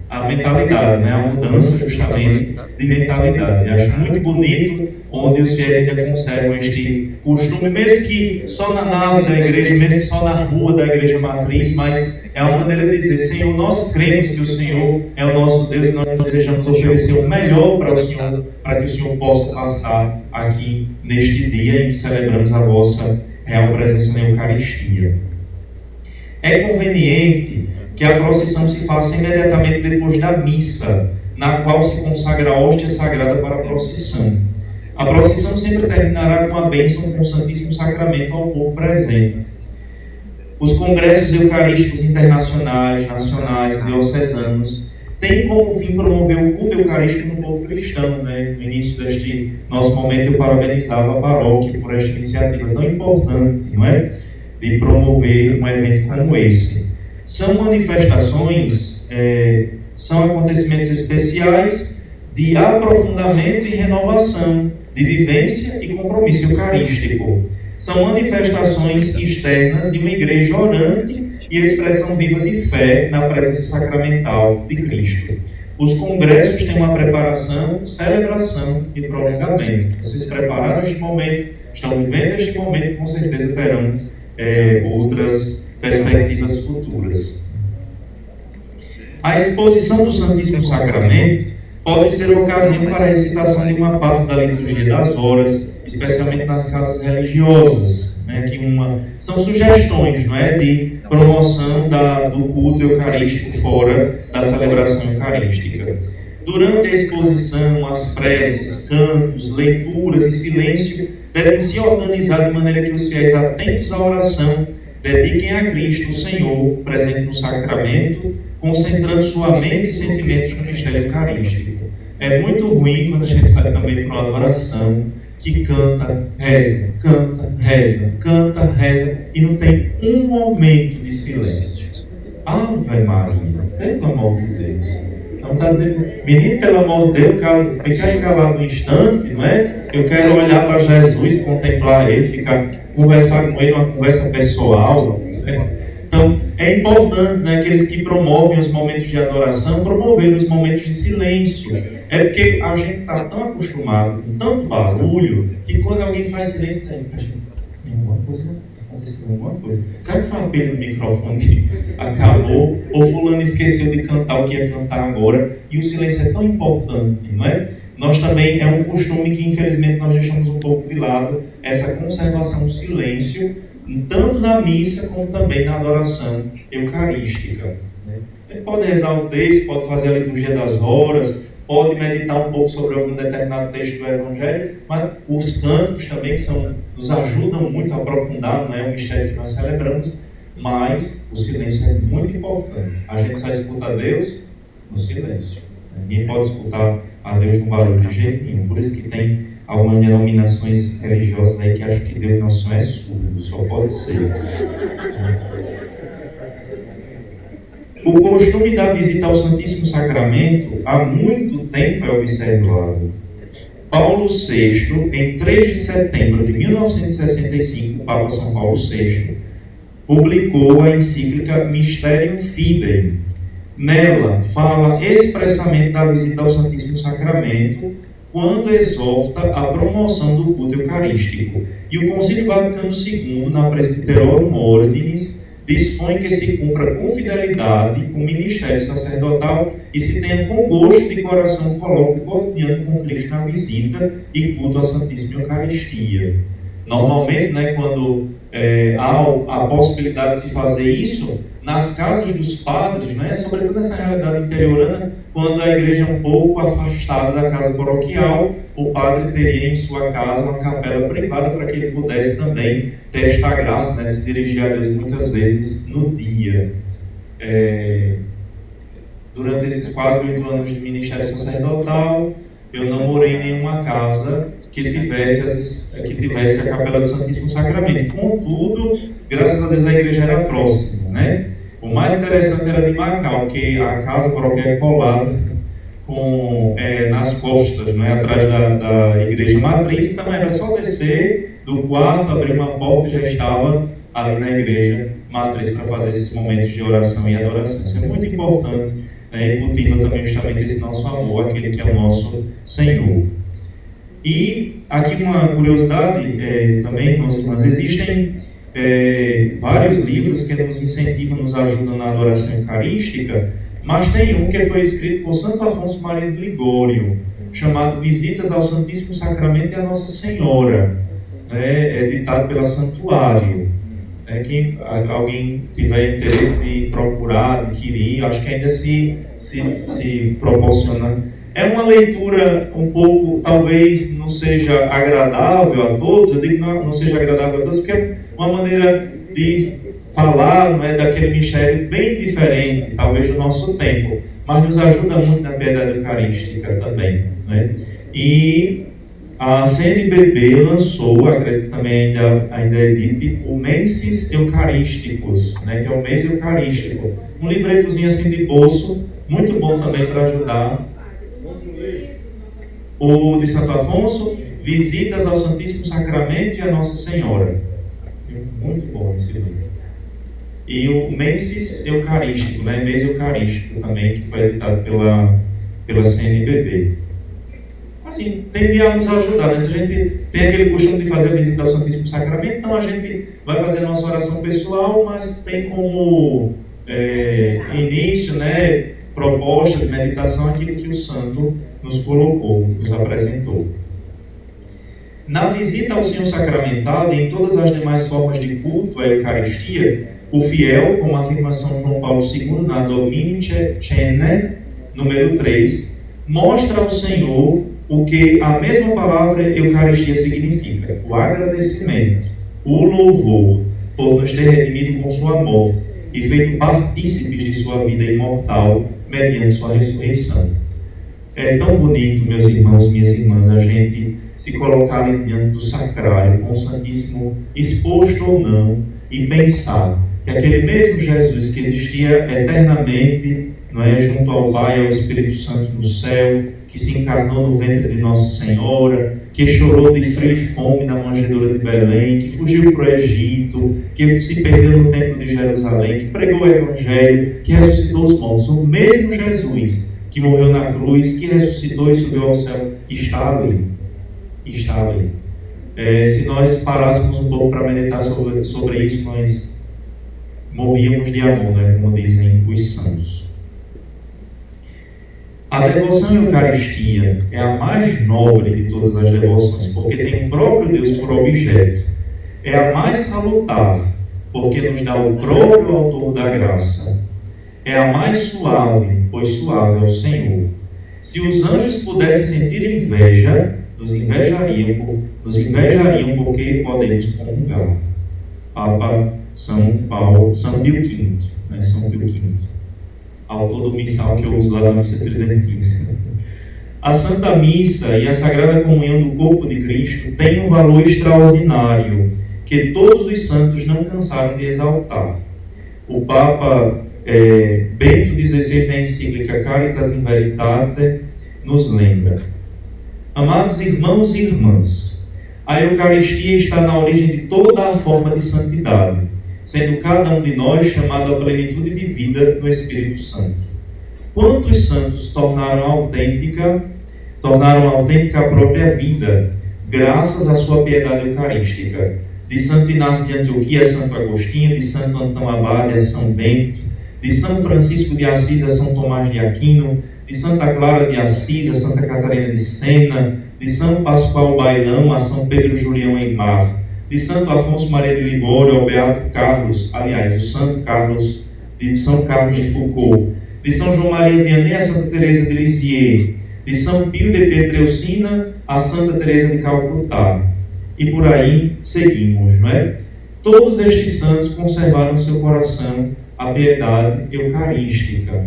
A mentalidade, né? A mudança justamente de mentalidade. Eu acho muito bonito onde os fiéis ainda conservam este costume, mesmo que só na nave da igreja, mesmo que só na rua da igreja matriz, mas é uma maneira de dizer, Senhor, nós cremos que o Senhor é o nosso Deus e nós desejamos oferecer o melhor para o Senhor, para que o Senhor possa passar aqui neste dia em que celebramos a vossa real presença na Eucaristia. É conveniente que a procissão se faça imediatamente depois da missa, na qual se consagra a hóstia sagrada para a procissão. A procissão sempre terminará com a bênção com o Santíssimo Sacramento ao povo presente. Os congressos eucarísticos internacionais, nacionais e diocesanos têm como fim promover o culto eucarístico no povo cristão. No início deste nosso momento, eu parabenizava a paróquia por esta iniciativa tão importante, de promover um evento como esse. São manifestações, são acontecimentos especiais de aprofundamento e renovação, de vivência e compromisso eucarístico. São manifestações externas de uma igreja orante e expressão viva de fé na presença sacramental de Cristo. Os congressos têm uma preparação, celebração e prolongamento. Vocês prepararam este momento, estão vivendo este momento e com certeza terão outras perspectivas futuras. A exposição do Santíssimo Sacramento pode ser ocasião para a recitação de uma parte da liturgia das horas, especialmente nas casas religiosas, são sugestões, de promoção do culto eucarístico fora da celebração eucarística. Durante a exposição, as preces, cantos, leituras e silêncio devem se organizar de maneira que os fiéis atentos à oração dediquem a Cristo, o Senhor, presente no sacramento, concentrando sua mente e sentimentos no mistério eucarístico. É muito ruim quando a gente vai também para uma oração que canta, reza, canta, reza, canta, reza, e não tem um momento de silêncio. Ave Maria, pelo amor de Deus. Não está dizendo, menino, pelo amor de Deus, fica aí calado um instante, Eu quero olhar para Jesus, contemplar Ele, conversar com Ele, uma conversa pessoal, Então, é importante, aqueles que promovem os momentos de adoração, promover os momentos de silêncio. É porque a gente está tão acostumado com tanto barulho, que quando alguém faz silêncio, a gente tem alguma coisa, aconteceu alguma coisa. Será que foi a perda do microfone que acabou? Ou fulano esqueceu de cantar o que ia cantar agora? E o silêncio é tão importante, Nós também, é um costume que infelizmente nós deixamos um pouco de lado, essa conservação do silêncio, tanto na missa como também na adoração eucarística. Ele pode rezar o texto, pode fazer a liturgia das horas, pode meditar um pouco sobre algum determinado texto do Evangelho, mas os cantos também nos ajudam muito a aprofundar, o mistério que nós celebramos, mas o silêncio é muito importante. A gente só escuta a Deus no silêncio. Ninguém pode escutar a Deus no barulho de jeito nenhum. Por isso que tem algumas denominações religiosas aí que acham que Deus não só é surdo, só pode ser. O costume da visita ao Santíssimo Sacramento há muito tempo é observado. Paulo VI, em 3 de setembro de 1965, o Papa São Paulo VI, publicou a encíclica Mysterium Fidei. Nela, fala expressamente da visita ao Santíssimo Sacramento, quando exorta a promoção do culto eucarístico. E o Concílio Vaticano II, na Presbyterorum Ordinis, dispõe que se cumpra com fidelidade o ministério sacerdotal e se tenha com gosto de coração o colóquio cotidiano com Cristo na visita e culto à Santíssima Eucaristia. Normalmente, quando há a possibilidade de se fazer isso, nas casas dos padres, sobretudo nessa realidade interiorana, quando a igreja é um pouco afastada da casa paroquial, o padre teria em sua casa uma capela privada para que ele pudesse também ter esta graça, de se dirigir a Deus muitas vezes no dia. Durante esses quase 8 anos de ministério sacerdotal, eu não morei em nenhuma casa que tivesse a capela do Santíssimo Sacramento. Contudo, graças a Deus a igreja era próxima, O mais interessante era de Macau, que a casa paroquial é colada nas costas, atrás da igreja matriz. Então era só descer do quarto, abrir uma porta e já estava ali na igreja matriz para fazer esses momentos de oração e adoração. Isso é muito importante, e cultiva também justamente esse nosso amor, aquele que é o nosso Senhor. E aqui uma curiosidade também, irmãos e irmãs, existem vários livros que nos incentivam, nos ajudam na adoração eucarística, mas tem um que foi escrito por Santo Afonso Maria de Ligório, chamado Visitas ao Santíssimo Sacramento e a Nossa Senhora, editado pela Santuário. Quem alguém tiver interesse de procurar, adquirir, acho que ainda se proporciona. É uma leitura um pouco, talvez não seja agradável a todos. Eu digo que não seja agradável a todos, porque é uma maneira de falar, não é, daquele mistério bem diferente, talvez do nosso tempo, mas nos ajuda muito na piedade eucarística também, né? E a CNBB lançou, acredito também ainda edite, o Menses Eucarísticos, né, que é o mês eucarístico. Um livretozinho assim de bolso, muito bom também para ajudar. O de Santo Afonso, Visitas ao Santíssimo Sacramento e a Nossa Senhora. Muito bom esse livro. E o Menses Eucarístico, né, mês eucarístico também, que foi editado pela CNBB. Assim, tende a nos ajudar, né? Se a gente tem aquele costume de fazer a visita ao Santíssimo Sacramento, então a gente vai fazer a nossa oração pessoal, mas tem como início, né, proposta de meditação aquilo que o santo nos colocou, nos apresentou. Na visita ao Senhor sacramentado e em todas as demais formas de culto à Eucaristia, o fiel, como a afirmação João Paulo II na Domini Cene, número 3, mostra ao Senhor o que a mesma palavra Eucaristia significa: o agradecimento, o louvor por nos ter redimido com sua morte e feito partícipes de sua vida imortal mediante sua ressurreição. É tão bonito, meus irmãos e minhas irmãs, a gente se colocar ali diante do sacrário, com o Santíssimo exposto ou não, e pensar que aquele mesmo Jesus que existia eternamente, não é, junto ao Pai e ao Espírito Santo no céu, que se encarnou no ventre de Nossa Senhora, que chorou de frio e fome na manjedoura de Belém, que fugiu para o Egito, que se perdeu no templo de Jerusalém, que pregou o Evangelho, que ressuscitou os mortos. O mesmo Jesus que morreu na cruz, que ressuscitou e subiu ao céu, está ali. Está ali. Se nós parássemos um pouco para meditar sobre isso, nós morríamos de amor, né, como dizem os santos. A devoção à Eucaristia é a mais nobre de todas as devoções, porque tem o próprio Deus por objeto. É a mais salutar, porque nos dá o próprio autor da graça. É a mais suave, pois suave é o Senhor. Se os anjos pudessem sentir inveja, nos invejariam porque podemos comungar. Papa São Pio V, né? São Pio V. Autor do missal que eu uso lá na Missa Tridentina. A Santa Missa e a Sagrada Comunhão do Corpo de Cristo têm um valor extraordinário que todos os santos não cansaram de exaltar. O Papa Bento XVI, na encíclica Caritas in Veritate, nos lembra: amados irmãos e irmãs, a Eucaristia está na origem de toda a forma de santidade, sendo cada um de nós chamado à plenitude de vida no Espírito Santo. Quantos santos tornaram autêntica a própria vida, graças à sua piedade eucarística? De Santo Inácio de Antioquia a Santo Agostinho, de Santo Antão Abade a São Bento, de São Francisco de Assis a São Tomás de Aquino, de Santa Clara de Assis a Santa Catarina de Sena, de São Pascoal Bailão a São Pedro Julião Aimar, de Santo Afonso Maria de Ligório ao Beato Carlos, aliás, o Santo Carlos, de São Carlos de Foucault, de São João Maria Vianney a Santa Teresa de Lisieux, de São Pio de Pietrelcina a Santa Teresa de Calcutá. E por aí seguimos, não é? Todos estes santos conservaram no seu coração a piedade eucarística.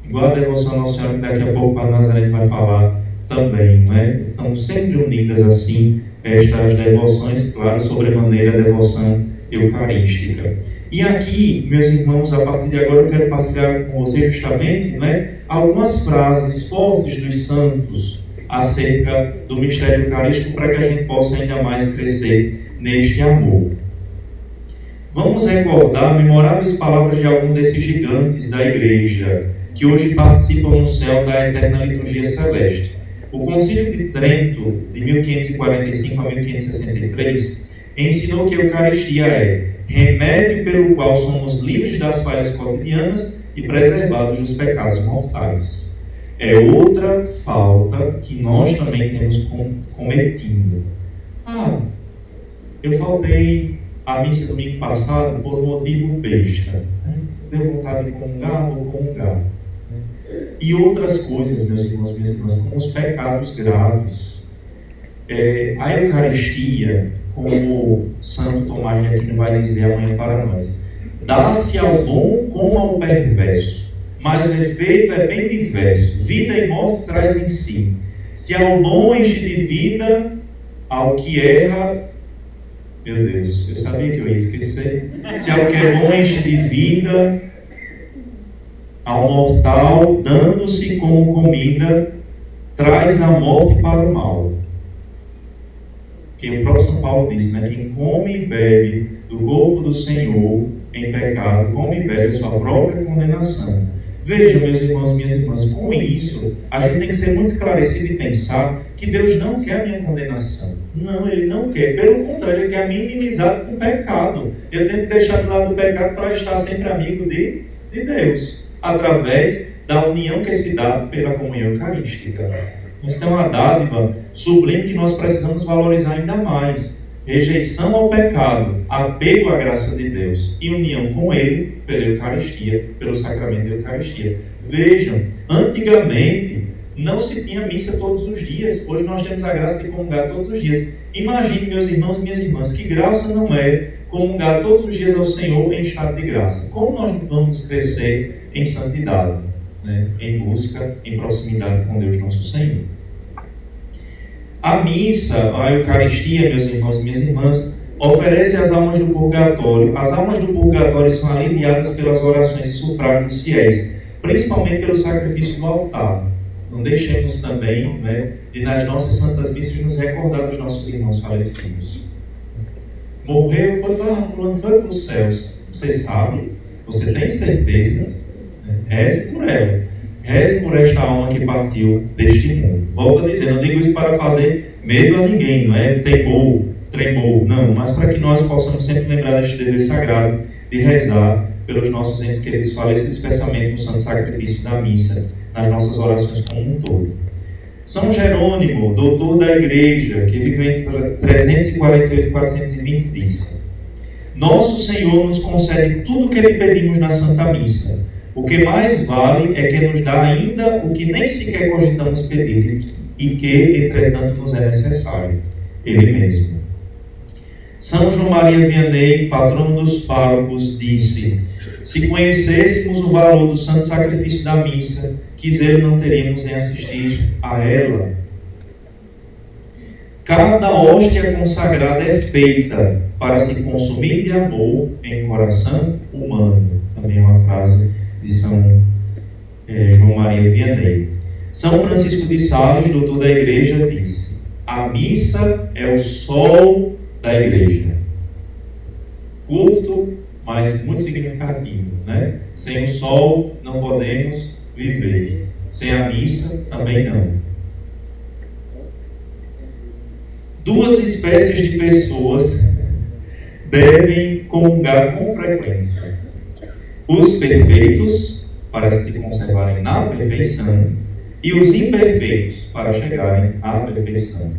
Igual a devoção à Nossa Senhora, que daqui a pouco o Padre Nazareno vai falar também, não é? Estão sempre unidas assim estas devoções, claro, sobremaneira a devoção eucarística. E aqui, meus irmãos, a partir de agora eu quero partilhar com vocês justamente, não é, algumas frases fortes dos santos acerca do mistério eucarístico, para que a gente possa ainda mais crescer neste amor. Vamos recordar memoráveis palavras de algum desses gigantes da Igreja, que hoje participam no céu da eterna liturgia celeste. O Concílio de Trento, de 1545 a 1563, ensinou que a Eucaristia é remédio pelo qual somos livres das falhas cotidianas e preservados dos pecados mortais. É outra falta que nós também temos cometido. Eu faltei à missa domingo passado por um motivo besta. Deu vontade de comungar, vou comungar. E outras coisas, meus irmãos e minhas irmãs, como os pecados graves. A Eucaristia, como Santo Tomás de Aquino vai dizer amanhã para nós, dá-se ao bom como ao perverso, mas o efeito é bem diverso. Vida e morte traz em si. Se ao bom enche de vida, ao que erra, meu Deus, eu sabia que eu ia esquecer. Se ao que é bom enche de vida, ao mortal, dando-se como comida, traz a morte para o mal. Que o próprio São Paulo disse, né? Quem come e bebe do corpo do Senhor em pecado, come e bebe a sua própria condenação. Vejam, meus irmãos e minhas irmãs, com isso, a gente tem que ser muito esclarecido e pensar que Deus não quer a minha condenação. Não, Ele não quer. Pelo contrário, Ele quer a minha inimizade com o pecado. Eu tenho que deixar de lado o pecado para estar sempre amigo de Deus, através da união que se dá pela comunhão eucarística. Isso é uma dádiva sublime que nós precisamos valorizar ainda mais. Rejeição ao pecado, apego à graça de Deus e união com Ele pela Eucaristia, pelo sacramento da Eucaristia. Vejam, antigamente não se tinha missa todos os dias. Hoje nós temos a graça de comungar todos os dias. Imagine, meus irmãos e minhas irmãs, que graça não é comungar todos os dias ao Senhor em estado de graça. Como nós vamos crescer em santidade, né? Em busca, em proximidade com Deus nosso Senhor. A missa, a Eucaristia, meus irmãos e minhas irmãs, oferece às almas do purgatório. As almas do purgatório são aliviadas pelas orações e sufrágios dos fiéis, principalmente pelo sacrifício do altar. Não deixemos também, né, de nas nossas santas missas nos recordar dos nossos irmãos falecidos. Morreu, foi para os céus. Você sabe? Você tem certeza? Reze por ela. Reze por esta alma que partiu deste mundo. Volto a dizer, não digo isso para fazer medo a ninguém, não é tremor, não, mas para que nós possamos sempre lembrar deste dever sagrado de rezar pelos nossos entes queridos falecidos, especialmente no santo sacrifício da missa, nas nossas orações como um todo. São Jerônimo, doutor da Igreja, que viveu entre 348 e 420, disse: Nosso Senhor nos concede tudo o que lhe pedimos na Santa Missa. O que mais vale é que nos dá ainda o que nem sequer cogitamos pedir e que, entretanto, nos é necessário, Ele mesmo. São João Maria Vianney, patrono dos párocos, disse: se conhecêssemos o valor do santo sacrifício da missa, que zelo não teríamos em assistir a ela. Cada hóstia consagrada é feita para se consumir de amor em coração humano. Também é uma frase de São João Maria Vianney. São Francisco de Sales, doutor da Igreja, disse: a missa é o sol da Igreja. Curto, mas muito significativo, né? Sem o sol não podemos viver. Sem a missa também não. Duas espécies de pessoas devem comungar com frequência: os perfeitos, para se conservarem na perfeição, e os imperfeitos, para chegarem à perfeição.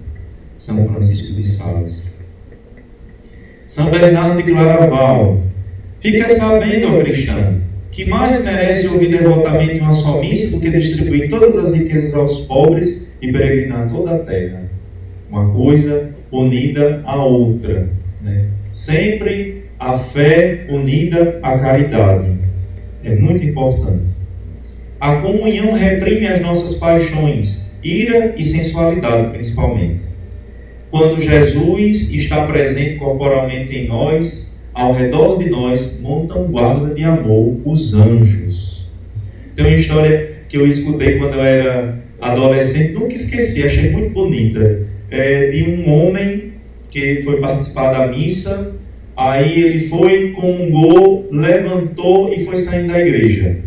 São Francisco de Sales. São Bernardo de Claraval: fica sabendo, ó cristão, que mais merece ouvir devotamente uma só missa do que distribuir todas as riquezas aos pobres e peregrinar toda a terra. Uma coisa unida à outra, né? Sempre a fé unida à caridade. É muito importante. A comunhão reprime as nossas paixões, ira e sensualidade principalmente. Quando Jesus está presente corporalmente em nós, ao redor de nós montam guarda de amor os anjos. Tem uma história que eu escutei quando eu era adolescente, nunca esqueci, achei muito bonita, de um homem que foi participar da missa. Aí ele foi, comungou, levantou e foi saindo da igreja.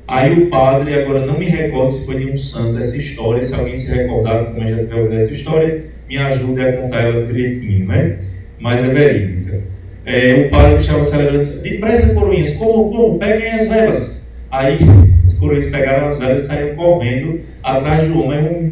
Aí o padre, agora não me recordo se foi de um santo essa história, se alguém se recordar como já tiver ouvido essa história, me ajude a contar ela direitinho, né? Mas é verídica. O padre que estava celebrando disse: depressa, coroinhas, corram, peguem as velas. Aí os coroinhas pegaram as velas e saíram correndo atrás do homem. O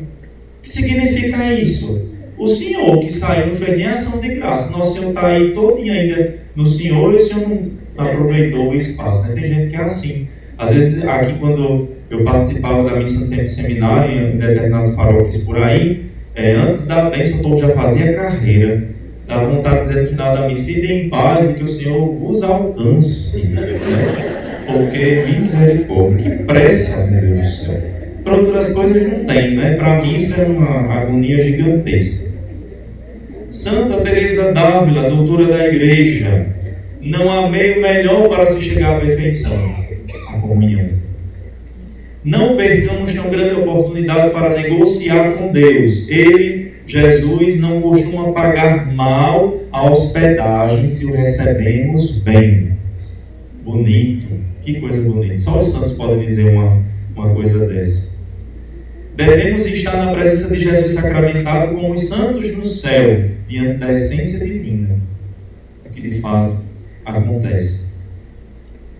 que significa isso? O Senhor que saiu não fez nem ação de graça. Nosso Senhor está aí todinho ainda no Senhor e o Senhor não aproveitou o espaço. Né? Tem gente que é assim. Às vezes, aqui quando eu participava da missa no tempo de seminário, em determinadas paróquias por aí, antes da bênção o povo já fazia carreira. Dá vontade de dizer no final da missa: ide em paz e que o Senhor vos alcance. Né? Porque misericórdia, que pressa, meu Deus do céu. Para outras coisas não tem, né? Para mim isso é uma agonia gigantesca. Santa Teresa d'Ávila, doutora da Igreja: não há meio melhor para se chegar à perfeição, a comunhão. Não percamos tão grande oportunidade para negociar com Deus. Ele, Jesus, não costuma pagar mal a hospedagem se o recebemos bem. Bonito, que coisa bonita. Só os santos podem dizer uma coisa dessa. Devemos estar na presença de Jesus sacramentado como os santos no céu, diante da essência divina, o que de fato acontece.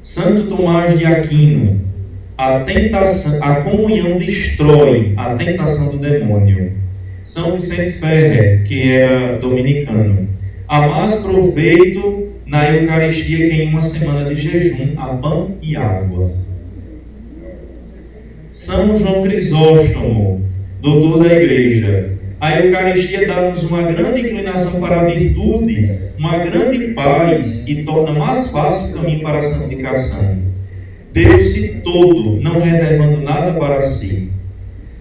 Santo Tomás de Aquino: a comunhão destrói a tentação do demônio. São Vicente Ferrer, que era dominicano: há mais proveito na Eucaristia que em uma semana de jejum a pão e água. São João Crisóstomo, doutor da Igreja: a Eucaristia dá-nos uma grande inclinação para a virtude, uma grande paz e torna mais fácil o caminho para a santificação. Deu-se todo, não reservando nada para si.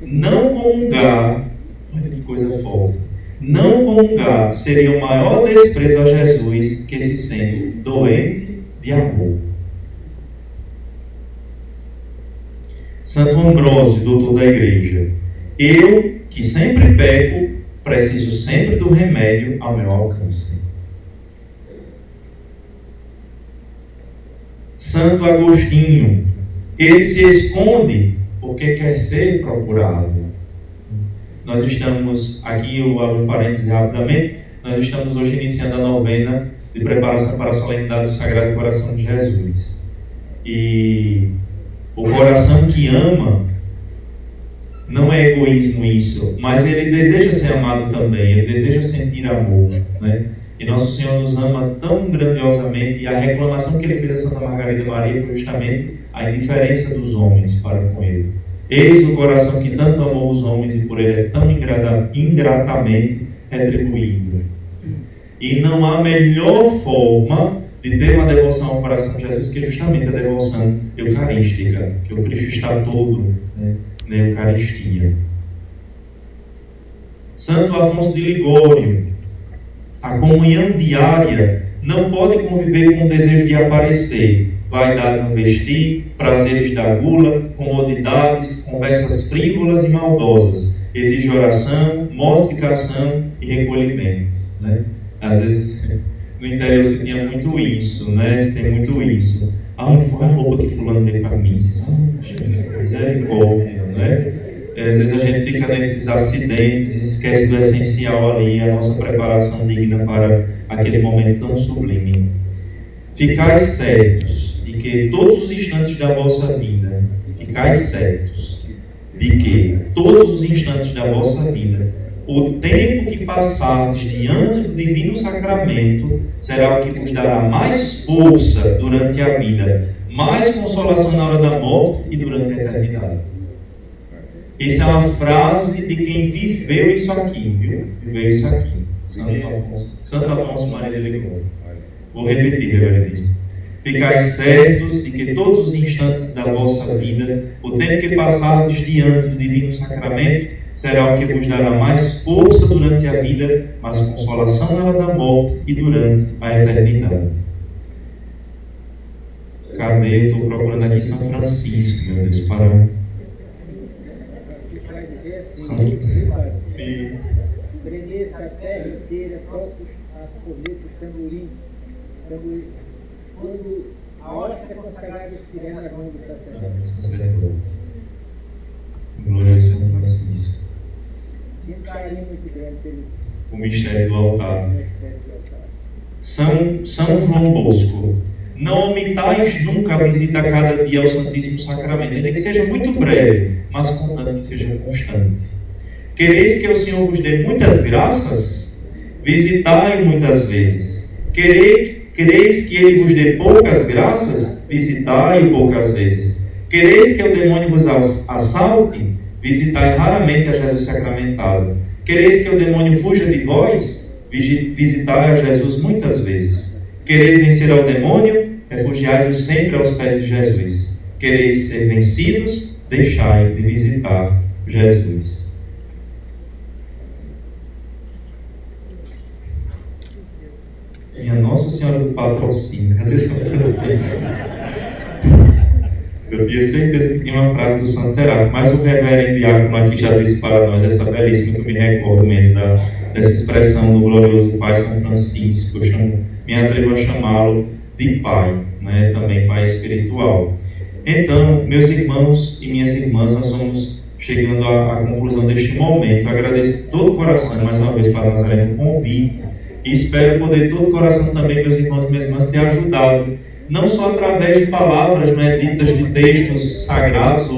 Não comungar, olha que coisa forte, não comungar seria o maior desprezo a Jesus que se sente doente de amor. Santo Ambrósio, doutor da Igreja: eu, que sempre peco, preciso sempre do remédio ao meu alcance. Santo Agostinho: ele se esconde porque quer ser procurado. Nós estamos, aqui eu abro um parêntese rapidamente, nós estamos hoje iniciando a novena de preparação para a solenidade do Sagrado Coração de Jesus. E o coração que ama, não é egoísmo isso, mas ele deseja ser amado também, ele deseja sentir amor, né? E Nosso Senhor nos ama tão grandiosamente, e a reclamação que ele fez a Santa Margarida Maria foi justamente a indiferença dos homens para com ele. Eis o coração que tanto amou os homens e por ele é tão ingratamente retribuído. E não há melhor forma de ter uma devoção ao coração de Jesus que justamente a devoção eucarística, que o Cristo está todo, né, na Eucaristia. Santo Afonso de Ligório: a comunhão diária não pode conviver com o desejo de aparecer, vaidade no vestir, prazeres da gula, comodidades, conversas frívolas e maldosas. Exige oração, mortificação e recolhimento, né? Às vezes no interior se tinha muito isso, né? Se tem muito isso. Foi a roupa que fulano deu para a missa. Jesus, misericórdia, né? Às vezes a gente fica nesses acidentes e esquece do essencial ali, a nossa preparação digna para aquele momento tão sublime. Ficais certos de que todos os instantes da vossa vida, ficais certos de que todos os instantes da vossa vida, o tempo que passardes diante do Divino Sacramento será o que vos dará mais força durante a vida, mais consolação na hora da morte e durante a eternidade. Essa é uma frase de quem viveu isso aqui, viu? Viveu isso aqui. Santo Afonso Maria de Ligório. Vou repetir, reverendíssimo. Ficais certos de que todos os instantes da vossa vida, o tempo que passardes diante do Divino Sacramento, será o que vos dará mais força durante a vida, mais consolação na hora da morte e durante a eternidade. Cadê? Eu estou procurando aqui São Francisco, meu Deus, para... Sim. Prendesse a terra inteira, próprios as cornetas, tamborim. Quando a hóstia consagrada estiver nas mãos do sacerdote. Glória ao São Francisco. E um carinho muito grande pelo o mistério do altar. São João Bosco: não omitais nunca a visita a cada dia ao Santíssimo Sacramento, ainda que seja muito breve, mas contanto que seja constante. Quereis que o Senhor vos dê muitas graças? Visitai muitas vezes. Quereis que ele vos dê poucas graças? Visitai poucas vezes. Quereis que o demônio vos assalte? Visitai raramente a Jesus sacramentado. Quereis que o demônio fuja de vós? Visitai a Jesus muitas vezes. Quereis vencer ao demônio? Refugiai-vos sempre aos pés de Jesus. Quereis ser vencidos? Deixai de visitar Jesus. Minha Nossa Senhora do Patrocínio. Cadê São Francisco? Eu tinha certeza que tinha uma frase do Santo Seráfico, mas o reverendo diácono aqui já disse para nós essa belíssima que eu me recordo mesmo dessa expressão do glorioso Pai São Francisco. Me atrevo a chamá-lo de Pai, né? Também Pai espiritual. Então, meus irmãos e minhas irmãs, nós vamos chegando à conclusão deste momento. Eu agradeço de todo o coração, mais uma vez, para Nazareno o convite, e espero poder de todo o coração também, meus irmãos e minhas irmãs, ter ajudado, não só através de palavras, né, ditas de textos sagrados,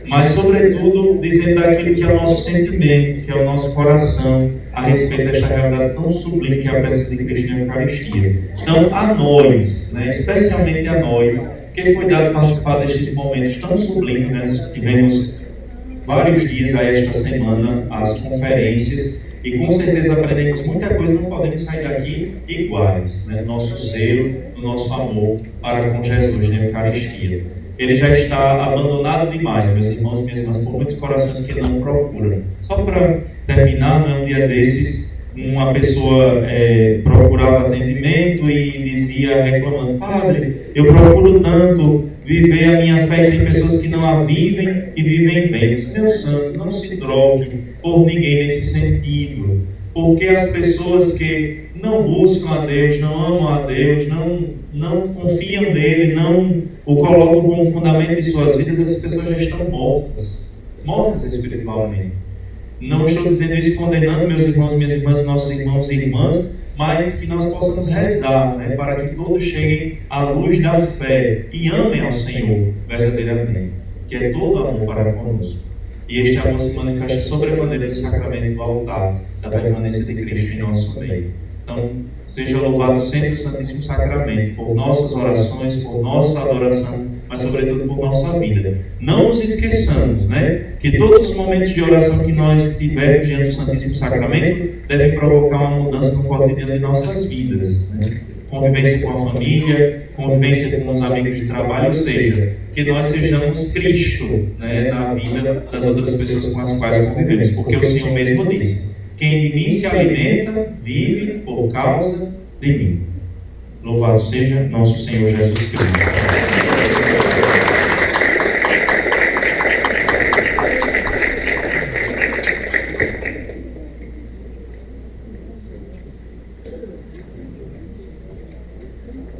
mas sobretudo dizendo aquilo que é o nosso sentimento, que é o nosso coração, a respeito desta realidade tão sublime que é a presença de Cristo na Eucaristia. Então, a nós, né, especialmente a nós, que foi dado participar destes momentos tão sublimes, né? Nós tivemos vários dias a esta semana as conferências e com certeza aprendemos muita coisa, não podemos sair daqui iguais, né? Nosso zelo, o nosso amor para com Jesus na Eucaristia. Ele já está abandonado demais, meus irmãos e minhas irmãs, por muitos corações que não procuram. Só para terminar, um dia desses, uma pessoa procurava atendimento e dizia, reclamando: Padre, eu procuro tanto viver a minha fé, e tem pessoas que não a vivem e vivem bem. Meu santo, não se troque por ninguém nesse sentido, porque as pessoas que não buscam a Deus, não amam a Deus, não confiam nele, não o colocam como fundamento de suas vidas, essas pessoas já estão mortas espiritualmente. Não estou dizendo isso condenando meus irmãos, minhas irmãs, nossos irmãos e irmãs, mas que nós possamos rezar, né, para que todos cheguem à luz da fé e amem ao Senhor verdadeiramente, que é todo amor para conosco. E este amor se manifesta sobremaneira no sacramento do altar, da permanência de Cristo em nosso meio. Então, seja louvado sempre o Santíssimo Sacramento, por nossas orações, por nossa adoração, mas sobretudo por nossa vida. Não nos esqueçamos, né, que todos os momentos de oração que nós tivermos diante do Santíssimo Sacramento devem provocar uma mudança no cotidiano de nossas vidas, né? Convivência com a família, convivência com os amigos de trabalho, ou seja, que nós sejamos Cristo, né, na vida das outras pessoas com as quais convivemos, porque o Senhor mesmo disse: quem de mim se alimenta, vive por causa de mim. Louvado seja nosso Senhor Jesus Cristo.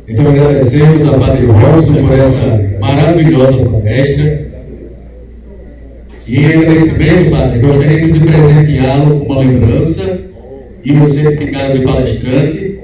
Então agradecemos a Padre Robson por essa maravilhosa palestra. E em agradecimento, Padre, gostaríamos de presenteá-lo com uma lembrança e um certificado de palestrante.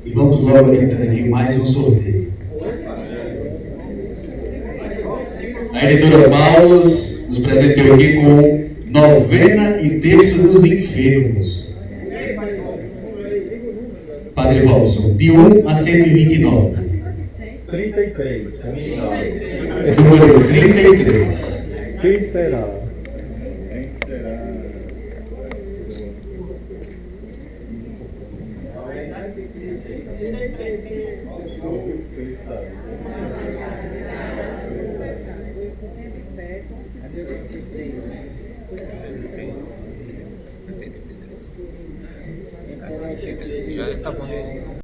E vamos logo adiantando aqui mais um sorteio. A editora Paulus nos presenteou aqui com Novena e Terço dos Enfermos. Padre Robson, de 1 a 129. 33. Número 33. Quem será? Quem será? Já está bom.